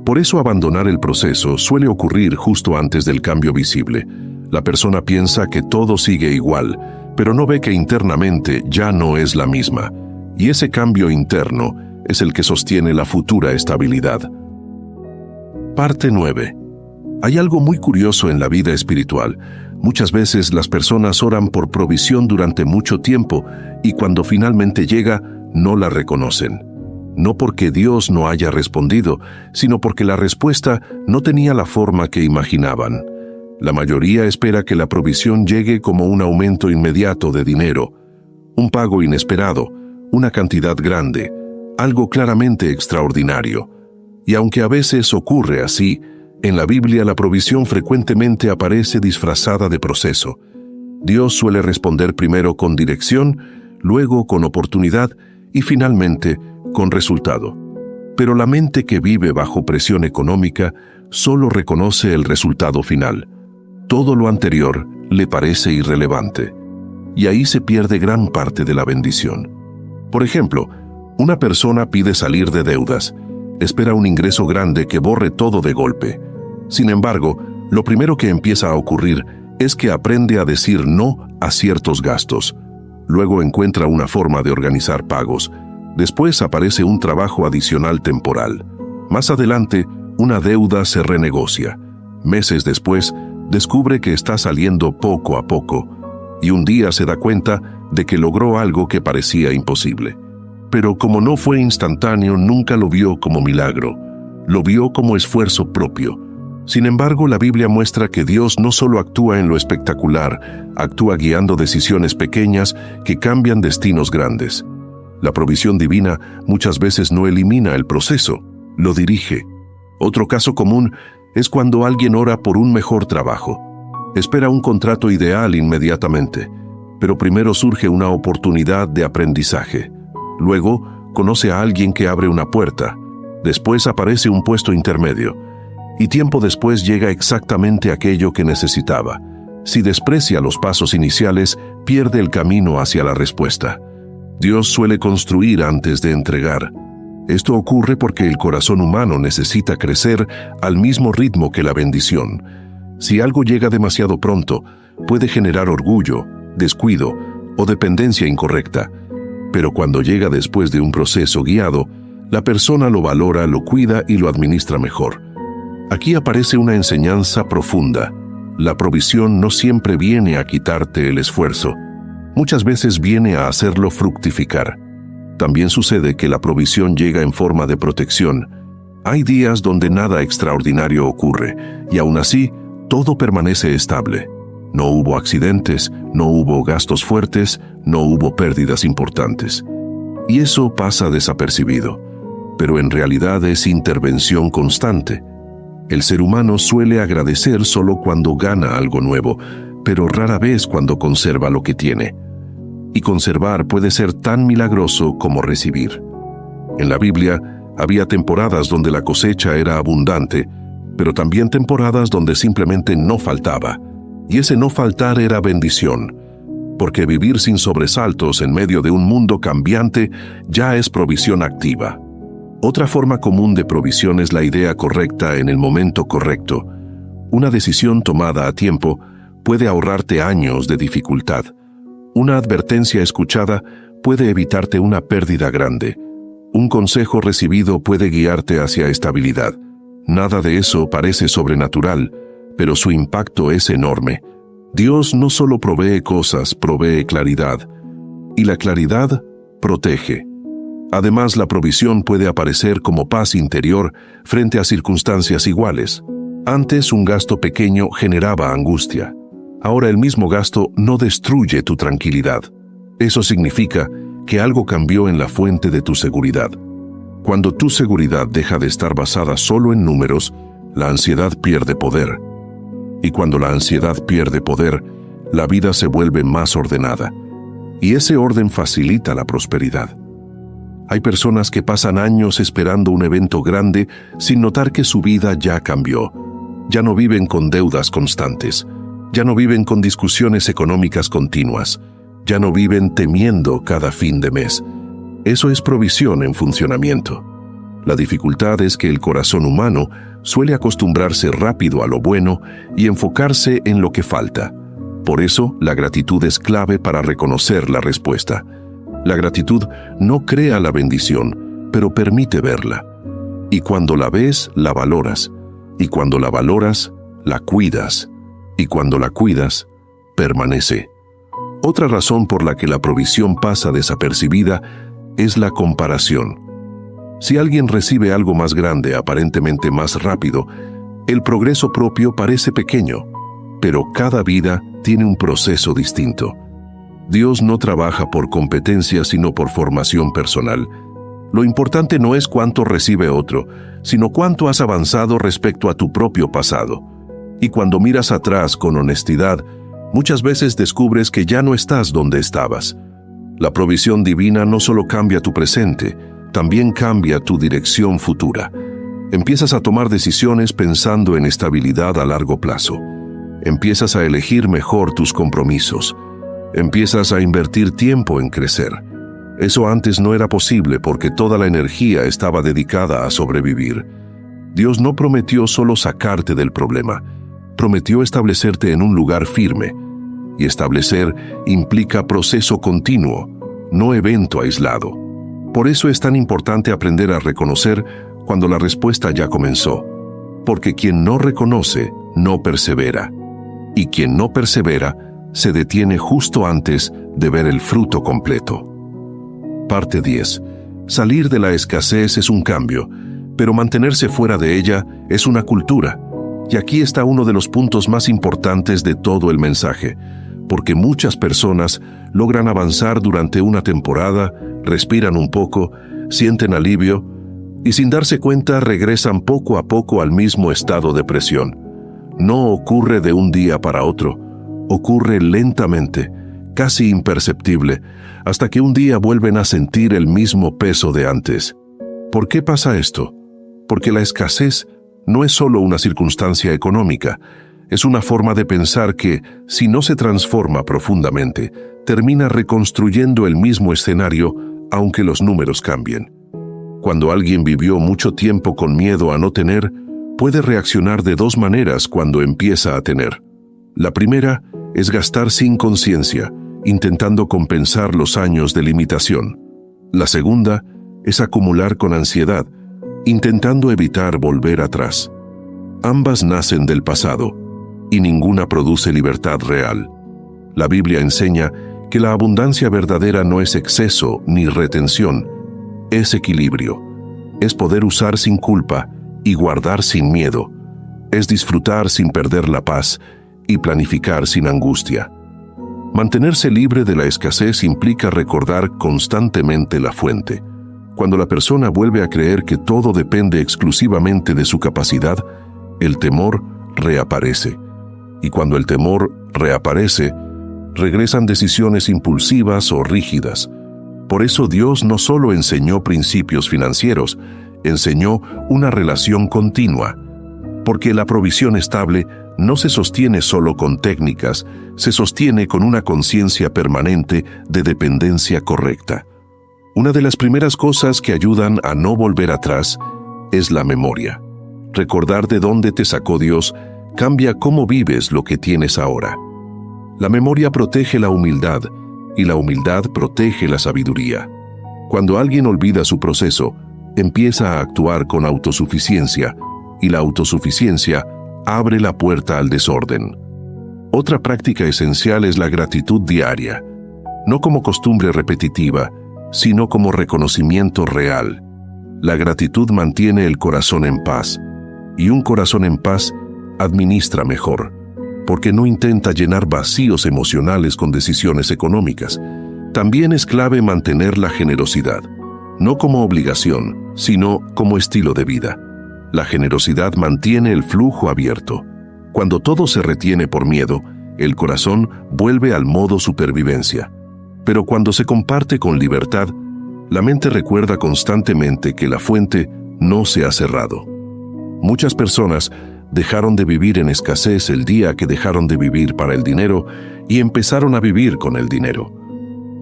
Por eso abandonar el proceso suele ocurrir justo antes del cambio visible. La persona piensa que todo sigue igual, pero no ve que internamente ya no es la misma. Y ese cambio interno es el que sostiene la futura estabilidad. Parte 9. Hay algo muy curioso en la vida espiritual. Muchas veces las personas oran por provisión durante mucho tiempo y cuando finalmente llega, no la reconocen. No porque Dios no haya respondido, sino porque la respuesta no tenía la forma que imaginaban. La mayoría espera que la provisión llegue como un aumento inmediato de dinero, un pago inesperado, una cantidad grande, algo claramente extraordinario. Y aunque a veces ocurre así, en la Biblia la provisión frecuentemente aparece disfrazada de proceso. Dios suele responder primero con dirección, luego con oportunidad y finalmente con resultado. Pero la mente que vive bajo presión económica solo reconoce el resultado final. Todo lo anterior le parece irrelevante. Y ahí se pierde gran parte de la bendición. Por ejemplo, una persona pide salir de deudas, espera un ingreso grande que borre todo de golpe. Sin embargo, lo primero que empieza a ocurrir es que aprende a decir no a ciertos gastos. Luego encuentra una forma de organizar pagos. Después aparece un trabajo adicional temporal. Más adelante, una deuda se renegocia. Meses después, descubre que está saliendo poco a poco. Y un día se da cuenta de que logró algo que parecía imposible. Pero como no fue instantáneo, nunca lo vio como milagro. Lo vio como esfuerzo propio. Sin embargo, la Biblia muestra que Dios no solo actúa en lo espectacular, actúa guiando decisiones pequeñas que cambian destinos grandes. La provisión divina muchas veces no elimina el proceso, lo dirige. Otro caso común es cuando alguien ora por un mejor trabajo. Espera un contrato ideal inmediatamente, pero primero surge una oportunidad de aprendizaje. Luego, conoce a alguien que abre una puerta. Después aparece un puesto intermedio. Y tiempo después llega exactamente aquello que necesitaba. Si desprecia los pasos iniciales, pierde el camino hacia la respuesta. Dios suele construir antes de entregar. Esto ocurre porque el corazón humano necesita crecer al mismo ritmo que la bendición. Si algo llega demasiado pronto, puede generar orgullo, descuido o dependencia incorrecta. Pero cuando llega después de un proceso guiado, la persona lo valora, lo cuida y lo administra mejor. Aquí aparece una enseñanza profunda. La provisión no siempre viene a quitarte el esfuerzo. Muchas veces viene a hacerlo fructificar. También sucede que la provisión llega en forma de protección. Hay días donde nada extraordinario ocurre, y aún así, todo permanece estable. No hubo accidentes, no hubo gastos fuertes, no hubo pérdidas importantes. Y eso pasa desapercibido, pero en realidad es intervención constante. El ser humano suele agradecer solo cuando gana algo nuevo, pero rara vez cuando conserva lo que tiene. Y conservar puede ser tan milagroso como recibir. En la Biblia había temporadas donde la cosecha era abundante, pero también temporadas donde simplemente no faltaba. Y ese no faltar era bendición, porque vivir sin sobresaltos en medio de un mundo cambiante ya es provisión activa. Otra forma común de provisión es la idea correcta en el momento correcto. Una decisión tomada a tiempo puede ahorrarte años de dificultad. Una advertencia escuchada puede evitarte una pérdida grande. Un consejo recibido puede guiarte hacia estabilidad. Nada de eso parece sobrenatural, pero su impacto es enorme. Dios no solo provee cosas, provee claridad. Y la claridad protege. Además, la provisión puede aparecer como paz interior frente a circunstancias iguales. Antes, un gasto pequeño generaba angustia. Ahora el mismo gasto no destruye tu tranquilidad. Eso significa que algo cambió en la fuente de tu seguridad. Cuando tu seguridad deja de estar basada solo en números, la ansiedad pierde poder. Y cuando la ansiedad pierde poder, la vida se vuelve más ordenada. Y ese orden facilita la prosperidad. Hay personas que pasan años esperando un evento grande sin notar que su vida ya cambió. Ya no viven con deudas constantes. Ya no viven con discusiones económicas continuas. Ya no viven temiendo cada fin de mes. Eso es provisión en funcionamiento. La dificultad es que el corazón humano suele acostumbrarse rápido a lo bueno y enfocarse en lo que falta. Por eso, la gratitud es clave para reconocer la respuesta. La gratitud no crea la bendición, pero permite verla. Y cuando la ves, la valoras. Y cuando la valoras, la cuidas. Y cuando la cuidas, permanece. Otra razón por la que la provisión pasa desapercibida es la comparación. Si alguien recibe algo más grande, aparentemente más rápido, el progreso propio parece pequeño, pero cada vida tiene un proceso distinto. Dios no trabaja por competencia, sino por formación personal. Lo importante no es cuánto recibe otro, sino cuánto has avanzado respecto a tu propio pasado. Y cuando miras atrás con honestidad, muchas veces descubres que ya no estás donde estabas. La provisión divina no solo cambia tu presente, también cambia tu dirección futura. Empiezas a tomar decisiones pensando en estabilidad a largo plazo. Empiezas a elegir mejor tus compromisos. Empiezas a invertir tiempo en crecer. Eso antes no era posible porque toda la energía estaba dedicada a sobrevivir. Dios no prometió solo sacarte del problema, prometió establecerte en un lugar firme. Y establecer implica proceso continuo, no evento aislado. Por eso es tan importante aprender a reconocer cuando la respuesta ya comenzó. Porque quien no reconoce, no persevera. Y quien no persevera, se detiene justo antes de ver el fruto completo. Parte 10. Salir de la escasez es un cambio, pero mantenerse fuera de ella es una cultura. Y aquí está uno de los puntos más importantes de todo el mensaje, porque muchas personas logran avanzar durante una temporada, respiran un poco, sienten alivio, y sin darse cuenta regresan poco a poco al mismo estado de presión. No ocurre de un día para otro, ocurre lentamente, casi imperceptible, hasta que un día vuelven a sentir el mismo peso de antes. ¿Por qué pasa esto? Porque la escasez no es solo una circunstancia económica, es una forma de pensar que, si no se transforma profundamente, termina reconstruyendo el mismo escenario, aunque los números cambien. Cuando alguien vivió mucho tiempo con miedo a no tener, puede reaccionar de dos maneras cuando empieza a tener. La primera es gastar sin conciencia, intentando compensar los años de limitación. La segunda es acumular con ansiedad, intentando evitar volver atrás. Ambas nacen del pasado, y ninguna produce libertad real. La Biblia enseña que la abundancia verdadera no es exceso ni retención, es equilibrio. Es poder usar sin culpa y guardar sin miedo. Es disfrutar sin perder la paz y planificar sin angustia. Mantenerse libre de la escasez implica recordar constantemente la fuente. Cuando la persona vuelve a creer que todo depende exclusivamente de su capacidad, el temor reaparece. Y cuando el temor reaparece, regresan decisiones impulsivas o rígidas. Por eso Dios no solo enseñó principios financieros, enseñó una relación continua. Porque la provisión estable no se sostiene solo con técnicas, se sostiene con una conciencia permanente de dependencia correcta. Una de las primeras cosas que ayudan a no volver atrás es la memoria. Recordar de dónde te sacó Dios cambia cómo vives lo que tienes ahora. La memoria protege la humildad y la humildad protege la sabiduría. Cuando alguien olvida su proceso, empieza a actuar con autosuficiencia y la autosuficiencia abre la puerta al desorden. Otra práctica esencial es la gratitud diaria, no como costumbre repetitiva, sino como reconocimiento real. La gratitud mantiene el corazón en paz, y un corazón en paz administra mejor, porque no intenta llenar vacíos emocionales con decisiones económicas. También es clave mantener la generosidad, no como obligación, sino como estilo de vida. La generosidad mantiene el flujo abierto. Cuando todo se retiene por miedo, el corazón vuelve al modo supervivencia. Pero cuando se comparte con libertad, la mente recuerda constantemente que la fuente no se ha cerrado. Muchas personas dejaron de vivir en escasez el día que dejaron de vivir para el dinero y empezaron a vivir con el dinero.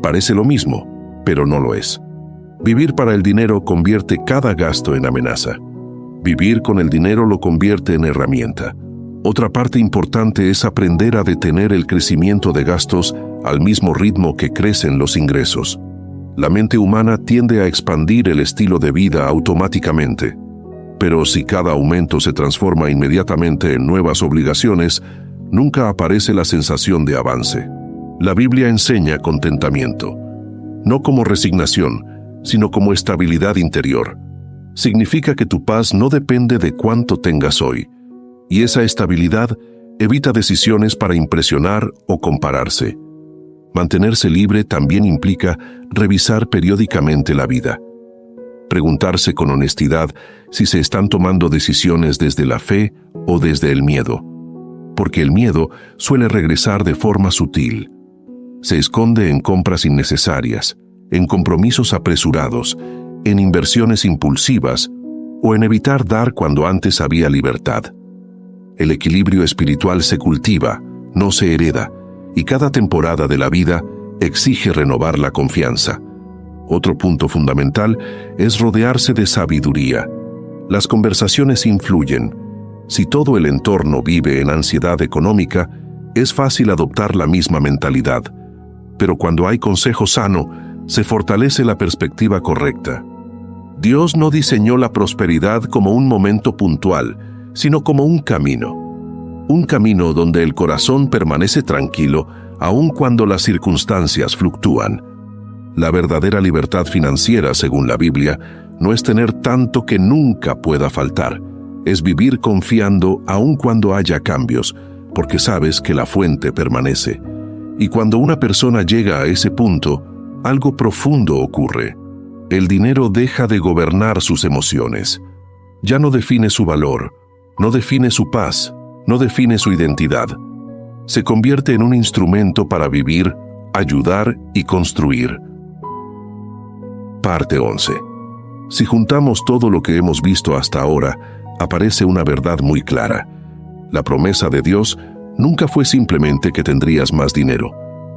Parece lo mismo, pero no lo es. Vivir para el dinero convierte cada gasto en amenaza. Vivir con el dinero lo convierte en herramienta. Otra parte importante es aprender a detener el crecimiento de gastos al mismo ritmo que crecen los ingresos. La mente humana tiende a expandir el estilo de vida automáticamente. Pero si cada aumento se transforma inmediatamente en nuevas obligaciones, nunca aparece la sensación de avance. La Biblia enseña contentamiento, no como resignación, sino como estabilidad interior. Significa que tu paz no depende de cuánto tengas hoy, y esa estabilidad evita decisiones para impresionar o compararse. Mantenerse libre también implica revisar periódicamente la vida. Preguntarse con honestidad si se están tomando decisiones desde la fe o desde el miedo, porque el miedo suele regresar de forma sutil. Se esconde en compras innecesarias, en compromisos apresurados, en inversiones impulsivas o en evitar dar cuando antes había libertad. El equilibrio espiritual se cultiva, no se hereda, y cada temporada de la vida exige renovar la confianza. Otro punto fundamental es rodearse de sabiduría. Las conversaciones influyen. Si todo el entorno vive en ansiedad económica, es fácil adoptar la misma mentalidad. Pero cuando hay consejo sano, se fortalece la perspectiva correcta. Dios no diseñó la prosperidad como un momento puntual, sino como un camino. Un camino donde el corazón permanece tranquilo, aun cuando las circunstancias fluctúan. La verdadera libertad financiera, según la Biblia, no es tener tanto que nunca pueda faltar. Es vivir confiando aun cuando haya cambios, porque sabes que la fuente permanece. Y cuando una persona llega a ese punto, algo profundo ocurre. El dinero deja de gobernar sus emociones. Ya no define su valor, no define su paz, no define su identidad. Se convierte en un instrumento para vivir, ayudar y construir. Parte 11. Si juntamos todo lo que hemos visto hasta ahora, aparece una verdad muy clara. La promesa de Dios nunca fue simplemente que tendrías más dinero.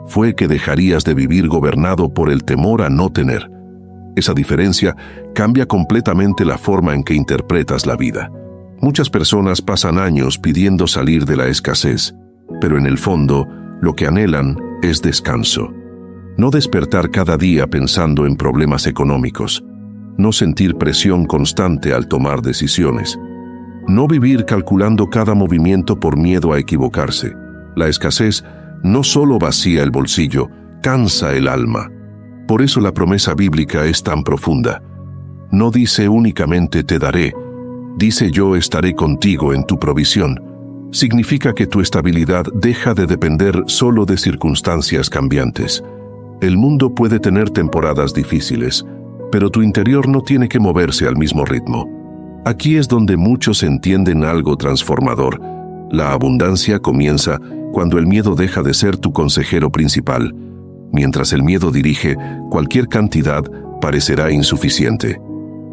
Fue que dejarías de vivir gobernado por el temor a no tener. Esa diferencia cambia completamente la forma en que interpretas la vida. Muchas personas pasan años pidiendo salir de la escasez, pero en el fondo, lo que anhelan es descanso. No despertar cada día pensando en problemas económicos. No sentir presión constante al tomar decisiones. No vivir calculando cada movimiento por miedo a equivocarse. La escasez no solo vacía el bolsillo, cansa el alma. Por eso la promesa bíblica es tan profunda. No dice únicamente te daré, dice yo estaré contigo en tu provisión. Significa que tu estabilidad deja de depender solo de circunstancias cambiantes. El mundo puede tener temporadas difíciles, pero tu interior no tiene que moverse al mismo ritmo. Aquí es donde muchos entienden algo transformador. La abundancia comienza cuando el miedo deja de ser tu consejero principal. Mientras el miedo dirige, cualquier cantidad parecerá insuficiente.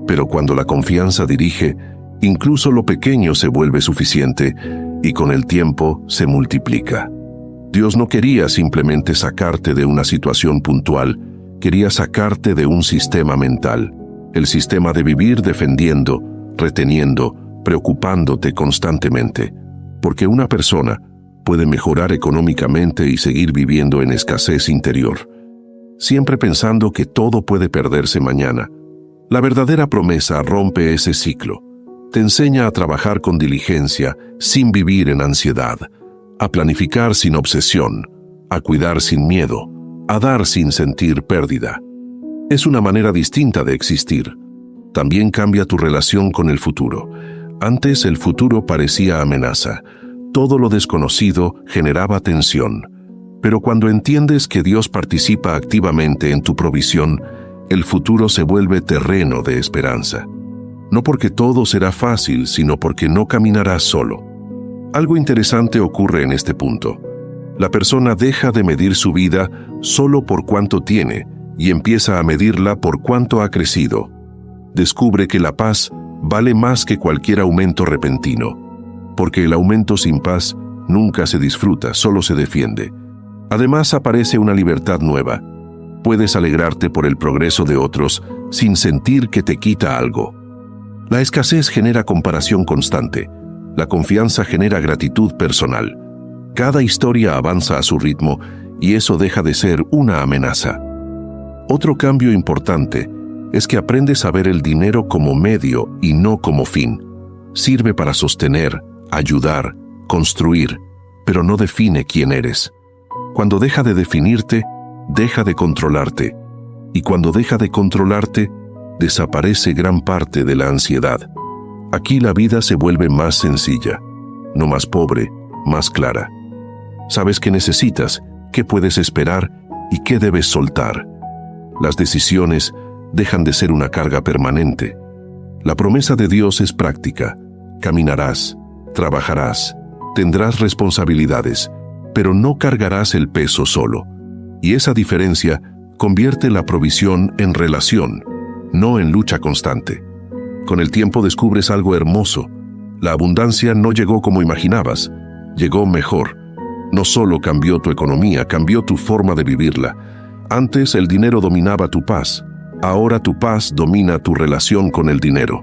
Pero cuando la confianza dirige, incluso lo pequeño se vuelve suficiente y con el tiempo se multiplica. Dios no quería simplemente sacarte de una situación puntual, quería sacarte de un sistema mental, el sistema de vivir defendiendo, reteniendo, preocupándote constantemente, porque una persona puede mejorar económicamente y seguir viviendo en escasez interior, siempre pensando que todo puede perderse mañana. La verdadera promesa rompe ese ciclo. Te enseña a trabajar con diligencia, sin vivir en ansiedad, a planificar sin obsesión, a cuidar sin miedo, a dar sin sentir pérdida. Es una manera distinta de existir. También cambia tu relación con el futuro. Antes el futuro parecía amenaza. Todo lo desconocido generaba tensión. Pero cuando entiendes que Dios participa activamente en tu provisión, el futuro se vuelve terreno de esperanza. No porque todo será fácil, sino porque no caminarás solo. Algo interesante ocurre en este punto. La persona deja de medir su vida solo por cuánto tiene y empieza a medirla por cuánto ha crecido. Descubre que la paz vale más que cualquier aumento repentino. Porque el aumento sin paz nunca se disfruta, solo se defiende. Además aparece una libertad nueva. Puedes alegrarte por el progreso de otros sin sentir que te quita algo. La escasez genera comparación constante. La confianza genera gratitud personal. Cada historia avanza a su ritmo y eso deja de ser una amenaza. Otro cambio importante es que aprendes a ver el dinero como medio y no como fin. Sirve para sostener, ayudar, construir, pero no define quién eres. Cuando deja de definirte, deja de controlarte. Y cuando deja de controlarte, desaparece gran parte de la ansiedad. Aquí la vida se vuelve más sencilla, no más pobre, más clara. Sabes qué necesitas, qué puedes esperar y qué debes soltar. Las decisiones dejan de ser una carga permanente. La promesa de Dios es práctica. Caminarás, trabajarás, tendrás responsabilidades, pero no cargarás el peso solo. Y esa diferencia convierte la provisión en relación, no en lucha constante. Con el tiempo descubres algo hermoso. La abundancia no llegó como imaginabas, llegó mejor. No solo cambió tu economía, cambió tu forma de vivirla. Antes el dinero dominaba tu paz, ahora tu paz domina tu relación con el dinero.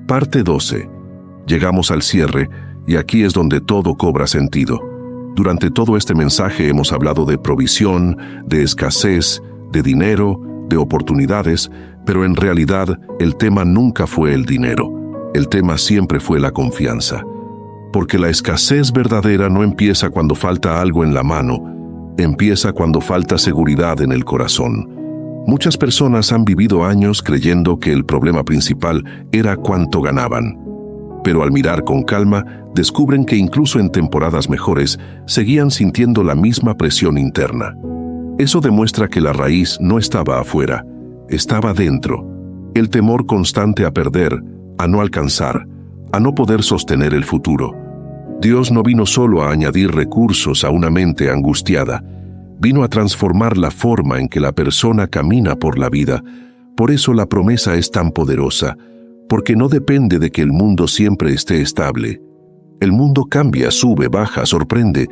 Parte 12. Llegamos al cierre y aquí es donde todo cobra sentido. Durante todo este mensaje hemos hablado de provisión, de escasez, de dinero, de oportunidades, pero en realidad el tema nunca fue el dinero. El tema siempre fue la confianza. Porque la escasez verdadera no empieza cuando falta algo en la mano, empieza cuando falta seguridad en el corazón. Muchas personas han vivido años creyendo que el problema principal era cuánto ganaban. Pero al mirar con calma, descubren que incluso en temporadas mejores, seguían sintiendo la misma presión interna. Eso demuestra que la raíz no estaba afuera, estaba dentro. El temor constante a perder, a no alcanzar, a no poder sostener el futuro. Dios no vino solo a añadir recursos a una mente angustiada, vino a transformar la forma en que la persona camina por la vida. Por eso la promesa es tan poderosa, porque no depende de que el mundo siempre esté estable. El mundo cambia, sube, baja, sorprende,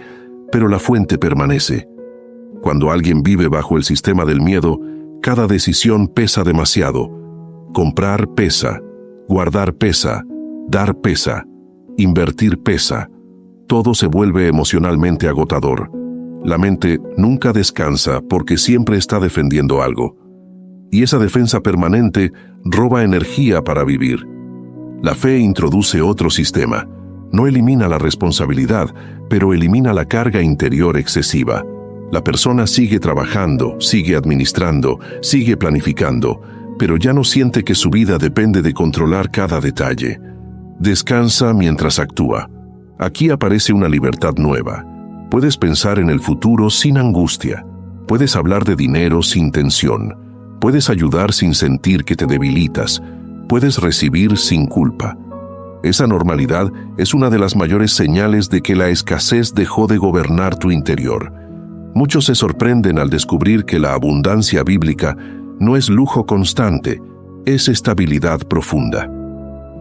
pero la fuente permanece. Cuando alguien vive bajo el sistema del miedo, cada decisión pesa demasiado. Comprar pesa, guardar pesa, dar pesa, invertir pesa. Todo se vuelve emocionalmente agotador. La mente nunca descansa porque siempre está defendiendo algo. Y esa defensa permanente roba energía para vivir. La fe introduce otro sistema. No elimina la responsabilidad, pero elimina la carga interior excesiva. La persona sigue trabajando, sigue administrando, sigue planificando, pero ya no siente que su vida depende de controlar cada detalle. Descansa mientras actúa. Aquí aparece una libertad nueva. Puedes pensar en el futuro sin angustia. Puedes hablar de dinero sin tensión. Puedes ayudar sin sentir que te debilitas. Puedes recibir sin culpa. Esa normalidad es una de las mayores señales de que la escasez dejó de gobernar tu interior. Muchos se sorprenden al descubrir que la abundancia bíblica no es lujo constante, es estabilidad profunda.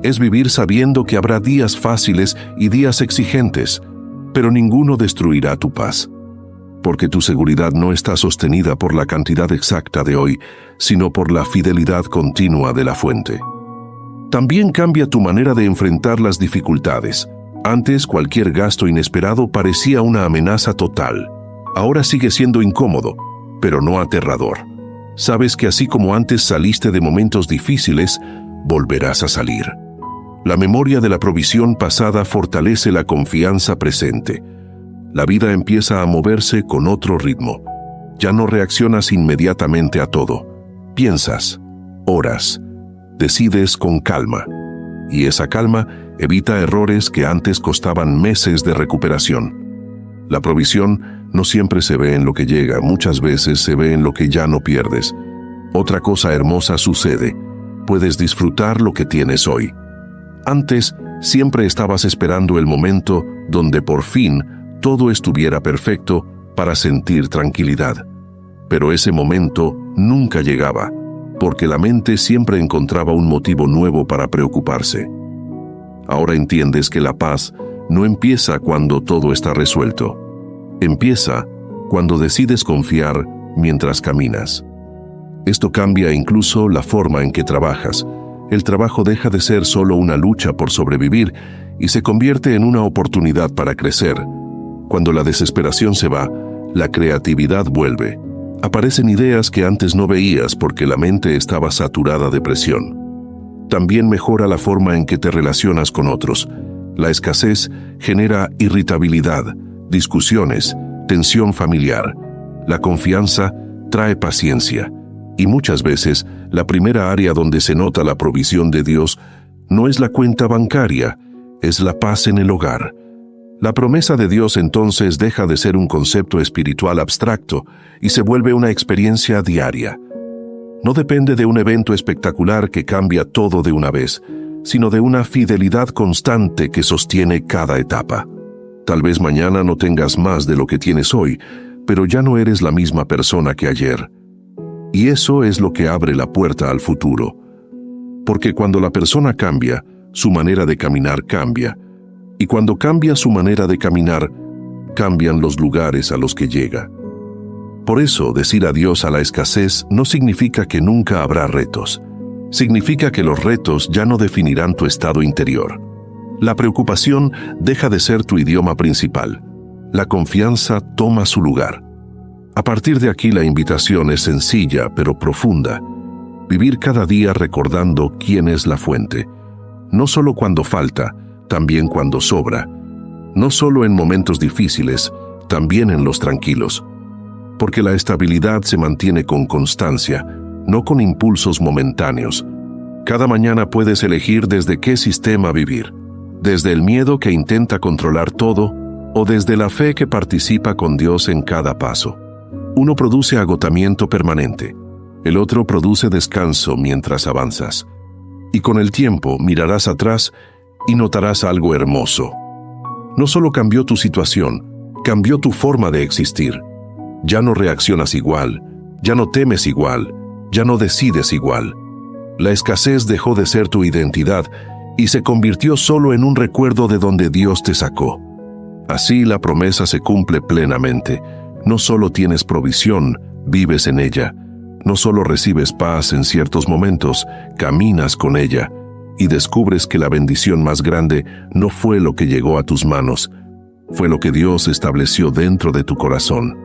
Es vivir sabiendo que habrá días fáciles y días exigentes, pero ninguno destruirá tu paz. Porque tu seguridad no está sostenida por la cantidad exacta de hoy, sino por la fidelidad continua de la fuente. También cambia tu manera de enfrentar las dificultades. Antes, cualquier gasto inesperado parecía una amenaza total. Ahora sigue siendo incómodo, pero no aterrador. Sabes que así como antes saliste de momentos difíciles, volverás a salir. La memoria de la provisión pasada fortalece la confianza presente. La vida empieza a moverse con otro ritmo. Ya no reaccionas inmediatamente a todo. Piensas, oras, decides con calma. Y esa calma evita errores que antes costaban meses de recuperación. La provisión no siempre se ve en lo que llega, muchas veces se ve en lo que ya no pierdes. Otra cosa hermosa sucede. Puedes disfrutar lo que tienes hoy. Antes, siempre estabas esperando el momento donde por fin todo estuviera perfecto para sentir tranquilidad. Pero ese momento nunca llegaba, porque la mente siempre encontraba un motivo nuevo para preocuparse. Ahora entiendes que la paz no empieza cuando todo está resuelto. Empieza cuando decides confiar mientras caminas. Esto cambia incluso la forma en que trabajas. El trabajo deja de ser solo una lucha por sobrevivir y se convierte en una oportunidad para crecer. Cuando la desesperación se va, la creatividad vuelve. Aparecen ideas que antes no veías porque la mente estaba saturada de presión. También mejora la forma en que te relacionas con otros. La escasez genera irritabilidad, discusiones, tensión familiar. La confianza trae paciencia. Y muchas veces, la primera área donde se nota la provisión de Dios no es la cuenta bancaria, es la paz en el hogar. La promesa de Dios entonces deja de ser un concepto espiritual abstracto y se vuelve una experiencia diaria. No depende de un evento espectacular que cambia todo de una vez, sino de una fidelidad constante que sostiene cada etapa. Tal vez mañana no tengas más de lo que tienes hoy, pero ya no eres la misma persona que ayer. Y eso es lo que abre la puerta al futuro. Porque cuando la persona cambia, su manera de caminar cambia. Y cuando cambia su manera de caminar, cambian los lugares a los que llega. Por eso, decir adiós a la escasez no significa que nunca habrá retos. Significa que los retos ya no definirán tu estado interior. La preocupación deja de ser tu idioma principal. La confianza toma su lugar. A partir de aquí la invitación es sencilla pero profunda. Vivir cada día recordando quién es la fuente. No solo cuando falta, también cuando sobra. No solo en momentos difíciles, también en los tranquilos. Porque la estabilidad se mantiene con constancia, no con impulsos momentáneos. Cada mañana puedes elegir desde qué sistema vivir. Desde el miedo que intenta controlar todo, o desde la fe que participa con Dios en cada paso. Uno produce agotamiento permanente, el otro produce descanso mientras avanzas. Y con el tiempo mirarás atrás y notarás algo hermoso. No solo cambió tu situación, cambió tu forma de existir. Ya no reaccionas igual, ya no temes igual, ya no decides igual. La escasez dejó de ser tu identidad y se convirtió solo en un recuerdo de donde Dios te sacó. Así la promesa se cumple plenamente. No solo tienes provisión, vives en ella. No solo recibes paz en ciertos momentos, caminas con ella y descubres que la bendición más grande no fue lo que llegó a tus manos, fue lo que Dios estableció dentro de tu corazón.